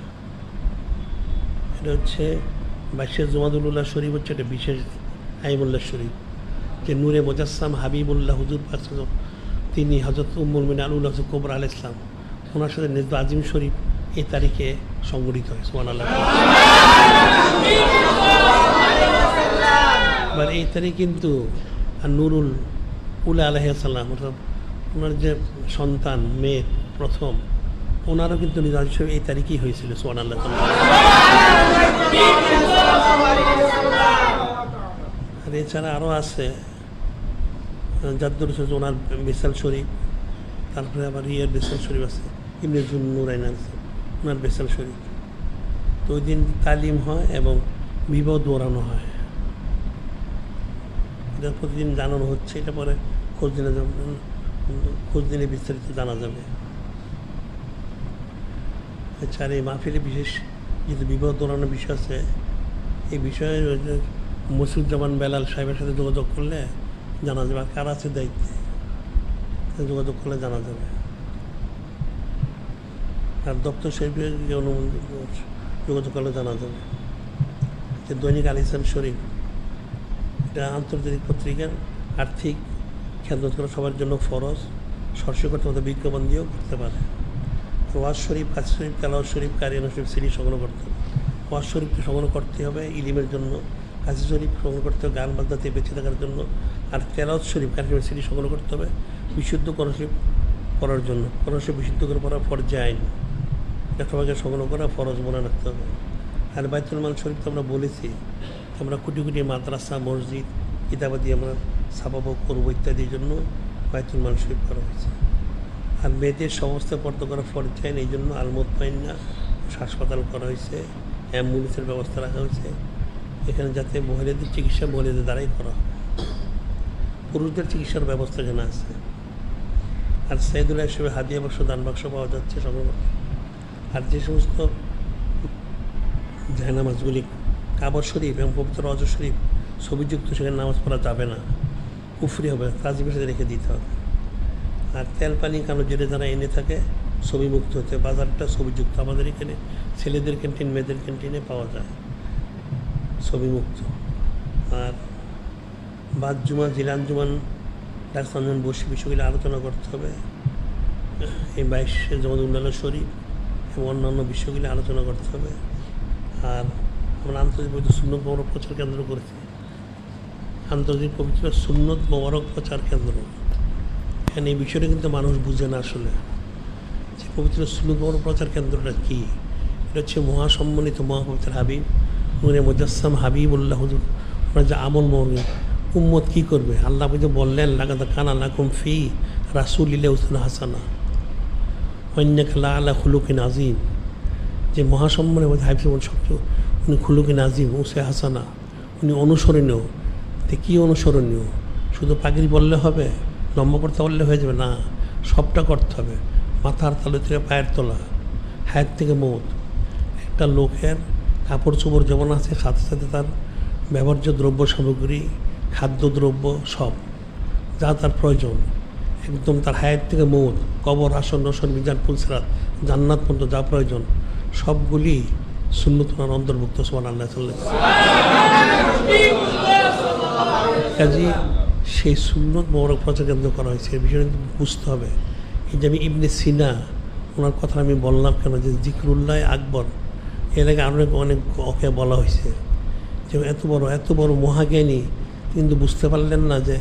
এটা হচ্ছে 22 জুমাদুল্লাহ শরীফ হচ্ছে এটা বিশেষ আইমুল্লাহ শরীফ, যে নূরে মুজাসসাম হাবিবুল্লাহ হুজুর পাক তিনি হযরত উম্মুল মুমিনিন আলুল হযরত কোবরা আলাইহিস সালাম ওনার সাথে নিজ আজিম শরীফ এই তারিখে সংগঠিত হয়। সুবহানাল্লাহ। এবার এই তারিখ কিন্তু আর নুরুল উলা আলাইহিস সালাম অর্থাৎ ওনার যে সন্তান মেয়ে প্রথম, ওনারও কিন্তু নিজ আজিম শরীফ এই তারিখেই হয়েছিল। সুবহানাল্লাহ। আর এছাড়া আরও আছে জাদ্দুর ওনার বেসাল শরীফ, তারপরে আবার ইয়ের বেসাল শরীফ আছে, ইবনে জুন্নুরাইন আছে ওনার বেসাল শরীফ। তো ওই দিন তালিম হয় এবং বিবাহ দৌড়ানো হয়। এটা প্রতিদিন জানানো হচ্ছে, এটা পরে খোঁজ দিনে বিস্তারিত জানা যাবে। আচ্ছা, আর এই মাহফিলে বিশেষ যেহেতু বিবাহ দৌড়ানোর বিষয় আছে, এই বিষয়ে মসিউজ্জামান বেলাল সাহেবের সাথে যোগাযোগ করলে জানা যাবে। আর কার আছে দায়িত্বে যোগাযোগ করলে জানা যাবে। আর দপ্তর সাহেবের যোগাযোগ করলে জানা যাবে। যে দৈনিক আল ইসলাম শরীফ, এটা আন্তর্জাতিক পত্রিকার আর্থিক খেদমত করা সবার জন্য ফরজ। সরাসরি করতে হতে বিজ্ঞাপন দিয়েও করতে পারে। ওয়াজ শরীফ, কাজ শরীফ, তেলাওয়াত শরীফ, কারিয়ানা শরীফ সিডি সংগ্রহ করতে হবে। ওয়াজ শরীফকে সংগ্রহ করতে হবে ইলিমের জন্য, কাজী শরীফ সংগ্রহ করতে হবে গান বাজনাতে বেঁচে থাকার জন্য, আর তেলাওয়াত শরীফ কারিয়ানা সিডি সংগ্রহ করতে হবে বিশুদ্ধ কোরআন শরীফ পড়ার জন্য। কোরআন শরীফ বিশুদ্ধ করে পড়া ফরজে আইন, এটা সবাইকে সংগ্রহ করা ফরজ মনে রাখতে হবে। আর বাইতুল মাল শরীফ তো আমরা বলেছি, আমরা কোটি কোটি মাদ্রাসা, মসজিদ, কিতাবাদি আমরা ছাপাবো করবো ইত্যাদির জন্য বাইতুল মাল শরীফ করা হয়েছে। আর মেয়েদের সমস্ত পর্দা করা ফরজ আইন, এই জন্য আলমুতমাইন্না হাসপাতাল করা হয়েছে, অ্যাম্বুলেন্সের ব্যবস্থা রাখা হয়েছে এখানে, যাতে মহিলাদের চিকিৎসা মহিলাদের দ্বারাই করা হয়। পুরুষদের চিকিৎসার ব্যবস্থা এখানে আছে। আর সাইদুল্লাহ হিসেবে হাদিয়া বাক্স, দান বাক্স পাওয়া যাচ্ছে সংগ্রহ। আর যে সমস্ত জায়নামাজগুলি কাবা শরীফ এবং পবিত্র রওজা শরীফ ছবিযুক্ত, সেখানে নামাজ পড়া যাবে না, কুফরি হবে, তাজিমের সাথে রেখে দিতে হবে। আর তেল পানি কালো জেরে যারা এনে থাকে ছবিমুক্ত হতে, বাজারটা ছবিযুক্ত। আমাদের এখানে ছেলেদের ক্যান্টিন, মেয়েদের ক্যান্টিনে পাওয়া যায় ছবিমুক্ত। আর বাদ জুমা, জিলান জুমান, ডাক্তার বসে বিষয়গুলি আলোচনা করতে হবে। এই 22 জমাদুল্লাহ শরীফ এবং অন্যান্য বিষয়গুলি আলোচনা করতে হবে। আর আমরা আন্তর্জাতিক পবিত্র সুন্নত মোবারক প্রচার কেন্দ্র করেছি, আন্তর্জাতিক পবিত্র সুন্নত মোবারক প্রচার কেন্দ্র। এখানে এই বিষয়টা কিন্তু মানুষ বুঝে না আসলে, যে পবিত্র সুন্নত মোবারক প্রচার কেন্দ্রটা কী। এটা হচ্ছে মহাসম্মানিত মহাপবিত্র হাবিব নূরে মুজাসসাম হাবিবুল্লাহ হুজুর ওনার যে আমল মর্মী উম্মত কী করবে। আল্লাহ যে বললেন লাকাদ কানা লাকুম ফি রাসূলিল্লাহি উসওয়াতুন হাসানাহ, অন্যকালা আলা খুলুকিন আজিম, যে মহাসম্মানের মধ্যে হাফিজ সবচেয়ে উনি খুলুকিন আজিম উসে হাসানা, উনি অনুসরণীয়। তো কী অনুসরণীয়? শুধু পাগড়ি বললে হবে, লম্বা করতে বললে হয়ে যাবে না, সবটা করতে হবে। মাথার তালু থেকে পায়ের তোলা, হায়াত থেকে মৌত। একটা লোকের কাপড় চোপড় যেমন আছে, সাথে সাথে তার ব্যবহার্য দ্রব্য সামগ্রী, খাদ্যদ্রব্য সব যা তার প্রয়োজন, একদম তার হায়াত থেকে মৌত, কবর, আসন, রসন, মিজান, পুলসিরাত, জান্নাত পর্যন্ত যা প্রয়োজন সবগুলি সুন্নত ওনার অন্তর্ভুক্ত। সুবহানাল্লাহ। কাজী সেই সুন্নত মোবারক প্রচার কেন্দ্র করা হয়েছে, এই বিষয়টা বুঝতে হবে। এই যে আমি ইবনে সিনা ওনার কথা আমি বললাম কেন, যে জিকরুল্লাহ আকবর, এর আগে অনেক ওকে বলা হয়েছে যে এত বড় মহাজ্ঞানী, কিন্তু বুঝতে পারলেন না যে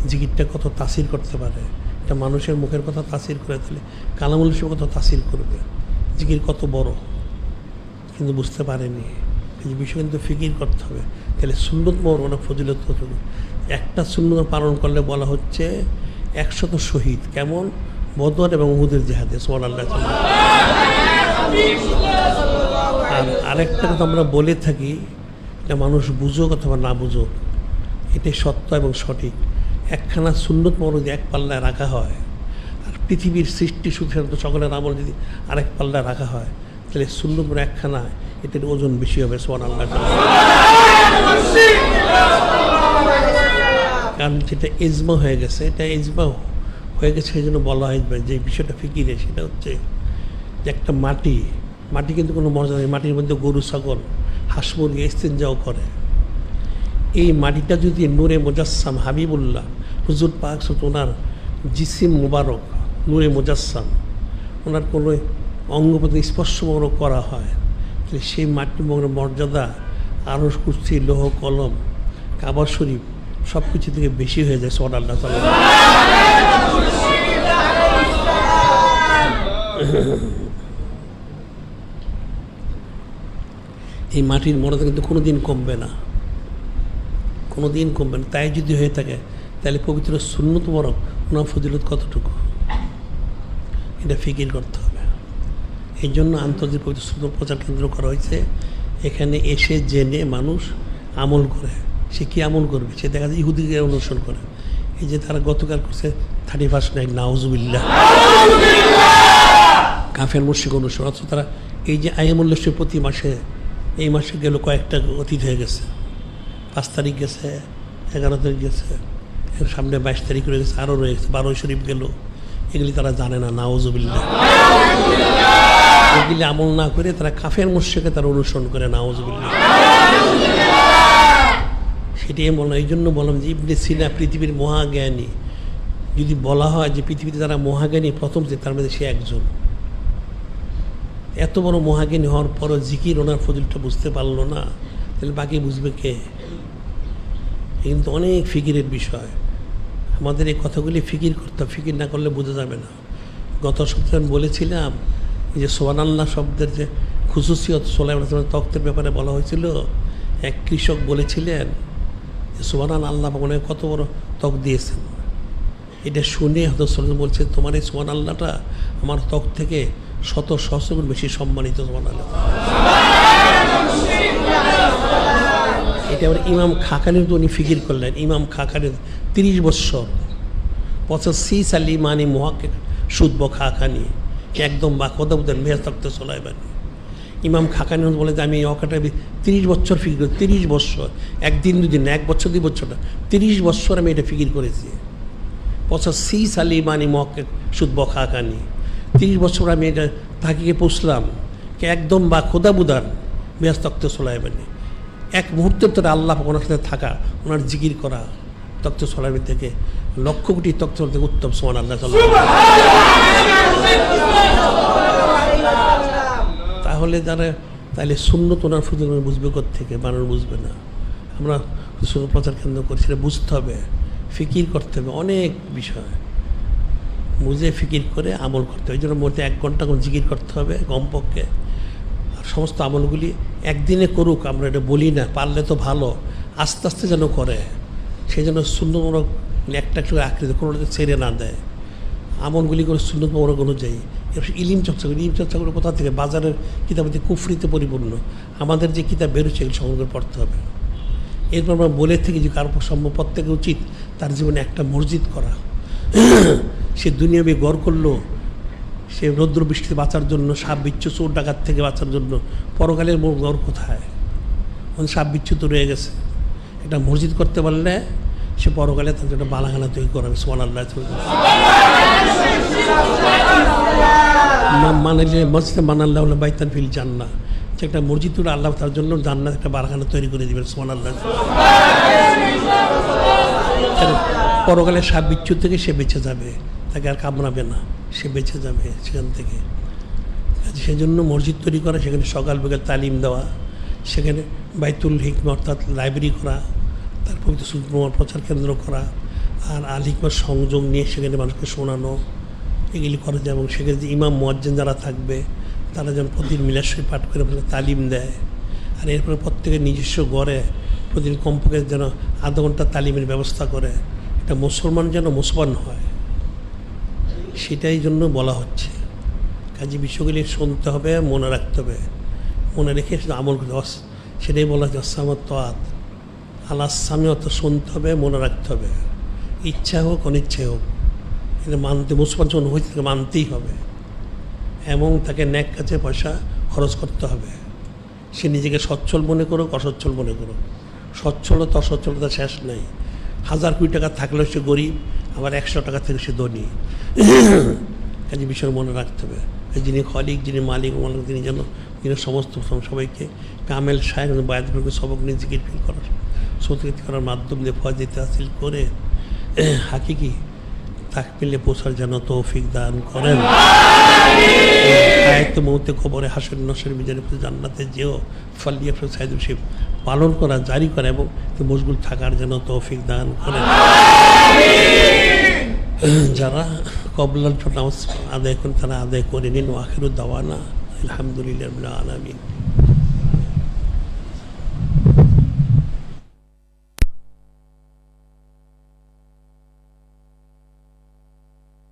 জিকিরটা কত তাসির করতে পারে। এটা মানুষের মুখের কথা তাসির করে, তাহলে কালামুল হিসেবে কত তাসির করবে, জিকির কত বড়, কিন্তু বুঝতে পারেনি। এই বিষয় কিন্তু ফিকির করতে হবে। তাহলে সুন্নত মোর অনেক ফজিলত। একটা সুন্নত পালন করলে বলা হচ্ছে 100 শহীদ। কেমন? বদর এবং উহুদের জিহাদে। সুবহানাল্লাহ। আর আরেকটা কথা আমরা বলে থাকি, এটা মানুষ বুঝুক অথবা না বুঝুক, এটাই সত্য এবং সঠিক। একখানা সুন্নত মোর যদি এক পাল্লায় রাখা হয়, আর পৃথিবীর সৃষ্টি সুখের সকলের আমল যদি আরেক পাল্লায় রাখা হয়, তাহলে সুন্নত মোর একখানা, এটার ওজন বেশি হবে। সুবহানাল্লাহ। কারণ যেটা ইজমা হয়ে গেছে, এটা ইজমা হয়ে গেছে, সেই জন্য বলা হয় যে বিষয়টা ফিকিরে, সেটা হচ্ছে যে একটা মাটি কিন্তু কোনো মর্যাদা নেই। মাটির মধ্যে গরু, ছাগল, হাঁস, মুরগি ইস্তেঞ্জাও করে। এই মাটিটা যদি নূরে মুজাসসাম হাবিবুল্লাহ হুজুর পাক ওনার জিসিম মুবারক নূরে মুজাসসাম, ওনার কোনো অঙ্গ প্রত্যঙ্গ স্পর্শ করা হয়, তাহলে সেই মাটির মর্যাদা আরও কুরসি, লৌহ কলম, কাবা শরীফ সব কিছু থেকে বেশি হয়ে যায়। সুবহানাল্লাহ। এই মাটির মর্যাদা কিন্তু কোনো দিন কমবে না, কোনো দিন কমবে না। তাই যদি হয়ে থাকে, তাহলে পবিত্র সুন্নত মোবারক ওনার ফজিলত কতটুকু, এটা ফিকির করতে হবে। এই জন্য আন্তর্জাতিক পবিত্র সুন্নত প্রচার কেন্দ্র করা হয়েছে। এখানে এসে জেনে মানুষ আমল করে। সে কী আমল করবে? সে দেখা যায় ইহুদিকে অনুসরণ করে। এই যে তারা গতকাল করছে 31 নাইট, নাউজুবিল্লাহ, কাফের মুশরিক অনুসরণ। অথচ তারা এই যে আইয়ামুল্লাহ প্রতি মাসে, এই মাসে গেল কয়েকটা অতীত হয়ে গেছে, 5 তারিখ গেছে, 11 তারিখ গেছে, সামনে 22 তারিখ রয়ে গেছে, আরও রয়ে গেছে, 12 শরীফ গেল। এগুলি তারা জানে না। নাউজুবিল্লাহ। এগুলি আমল না করে তারা কাফের মুশরিককে তারা অনুসরণ করে। নাউজুবিল্লাহ। সেটাই বললাম। এই জন্য বললাম যে ইবনে সিনা পৃথিবীর মহাজ্ঞানী। যদি বলা হয় যে পৃথিবীতে তারা মহাজ্ঞানী প্রথম, যে তার মধ্যে সে একজন। এত বড় মহাজ্ঞানী হওয়ার পরও জিকির ওনার ফজিলটা বুঝতে পারলো না, তাহলে বাকি বুঝবে কে? কিন্তু অনেক ফিকিরের বিষয়। আমাদের এই কথাগুলি ফিকির করতে হবে, ফিকির না করলে বোঝা যাবে না। গত সপ্তাহে আমি বলেছিলাম যে সুবহানাল্লাহ শব্দের যে খুসুসিয়ত সুলাইমান তখ্তের ব্যাপারে বলা হয়েছিল। এক কৃষক বলেছিলেন যে সুবহানাল্লাহ, আল্লাহ মনে কত বড় ত্বক দিয়েছেন। এটা শুনে হয়তো সুলাইমান বলছে, তোমার এই সুবহানাল্লাহটা আমার ত্বক থেকে 100 সহস্র গুণ বেশি সম্মানিত। সুবহানাল্লাহ। এটা আবার ইমাম খাকানির তো উনি ফিকির করলেন। ইমাম খাকানির 30 বৎসর 85 সাল ইমানি মুহাক্কিক শুদ্ধ খাকানি একদম বা কথা বলতেন মেয়াজ তক্ত সুলাইমান। ইমাম খাকানি বলে যে আমি এই অকাটা 30 বছর ফিকির করি। 30 বৎসর, একদিন দুদিন না, 1 বছর 2 বছর না, 30 বৎসর আমি এটা ফিকির করেছি। 85 সাল ইমানি মুহাক্কিক শুদ্ধ খাকানি, 30 বছর আমি এটা তাকিয়ে পৌঁছলাম কি একদম বা খোদা বুদান মেয়াজ তক্ত সুলাইমানি। এক মুহূর্তের তোরা আল্লাহ ওনার সাথে থাকা, ওনার জিকির করা, তক্ত সুলাইমান থেকে লক্ষ কোটি তক্ত থেকে উত্তম। সুবহানাল্লাহ। তাহলে সুন্নত ওনার ফজিলত বুঝবে কোত্থেকে? মানুষ বুঝবে না। আমরা সুন্নত প্রচার কেন্দ্র করছি, এটা বুঝতে হবে, ফিকির করতে হবে, অনেক বিষয় বুঝে ফিকির করে আমল করতে হবে। এই জন্য মধ্যে 1 ঘন্টা করে জিকির করতে হবে কমপক্ষে। আর সমস্ত আমলগুলি একদিনে করুক, আমরা এটা বলি না, পারলে তো ভালো, আস্তে আস্তে যেন করে। সেই জন্য সুন্নতমূলক একটা একটু আকৃতি কোনো ছেড়ে না দেয়। আমলগুলি করে সুন্নত মোবারক অনুযায়ী। এবার ইলিম চর্চা করি। ইলিম চর্চা করে কোথা থেকে? বাজারের কিতাবাতে কুফরিতে পরিপূর্ণ। আমাদের যে কিতাব বেরোচ্ছে এগুলো সংগ্রহ করে পড়তে হবে। এরপর আমরা বলে থেকে যে কারো সম্ভব প্রত্যেকে উচিত তার জীবনে একটা মসজিদ করা। সে দুনিয়াবি গড় করলো, সে রৌদ্র বৃষ্টিতে বাঁচার জন্য, সাপ বিচ্ছু চোর ডাকাত থেকে বাঁচার জন্য। পরকালের গড় কোথায়? সাপ বিচ্ছু তো রয়ে গেছে। একটা মসজিদ করতে পারলে সে পরকালে তার একটা বালাখানা তৈরি করাবে। সুবহানাল্লাহ। মানালে মসজিদে মানাল্লাহ হলো বাইতান ফিল জান্নাহ, যে একটা মসজিদ করে আল্লাহ তার জন্য জান্নাত একটা বালাখানা তৈরি করে দেবেন। সুবহানাল্লাহ। পরকালে সাপ বিচ্ছু থেকে সে বেঁচে যাবে, তাকে আর কামড়াবে না, সে বেঁচে যাবে সেখান থেকে। সেজন্য মসজিদ তৈরি করা, সেখানে সকাল বিকাল তালিম দেওয়া, সেখানে বাইতুল হিকমা অর্থাৎ লাইব্রেরি করা, তার পবিত্র সুন্নাহ প্রচার কেন্দ্র করা, আর আল হিকমার সংযোগ নিয়ে সেখানে মানুষকে শোনানো, এগুলি করা যায়। এবং সেখানে যে ইমাম মুয়াজ্জিন যারা থাকবে তারা যেন প্রতিদিন মিলাদ শরীফ পাঠ করে তালিম দেয়। আর এরপরে প্রত্যেকের নিজস্ব গড়ে প্রতিদিন কমপক্ষে যেন আধা ঘন্টা তালিমের ব্যবস্থা করে। একটা মুসলমান যেন মুসলমান হয়, সেটাই জন্য বলা হচ্ছে। কাজে বিষয়গুলি শুনতে হবে, মনে রাখতে হবে, মনে রেখে সেটা আমল করতে হবে। সেটাই বলা হচ্ছে আসামত তোয়াত আল্লাহ সামনে অত শুনতে হবে, মনে রাখতে হবে, ইচ্ছা হোক অনিচ্ছাই হোক এটা মানতে, মুসলমান যখন হয়েছে তাকে মানতেই হবে। এবং তাকে ন্যাক কাছে পয়সা খরচ করতে হবে। সে নিজেকে সচ্ছল মনে করুক, অসচ্ছল মনে করুক, সচ্ছলতা অসচ্ছলতা শেষ নেই। 1000 কোটি টাকা থাকলেও সে গরিব, আবার 100 টাকা থেকে সে ধনী। কাজে বিষয় মনে রাখতে হবে। যিনি খলিক, যিনি মালিক, তিনি যেন তিনি সমস্ত সবাইকে কামেল শায়েখ বায়াতগুলোকে সবক নিয়ে জিকির ফিল করার, সতর্ক করার মাধ্যম দিয়ে ফজিলত হাসিল করে হাকিকি তাকমিলে পৌঁছার যেন তৌফিক দান করেন। হায়াতে মৌতে কবরে হাসর নসর মিজানে জান্নাতে যেও ফালিয়া সাইদুল শিব পালন করা, জারি করা এবং মশগুল থাকার যেন তৌফিক দান করেন। যারা কবলার নামাজ আদায় করেন তারা আদায় করে নিন। আখিরুদ দাওয়ানা আলহামদুলিল্লাহি রাব্বিল আলামিন।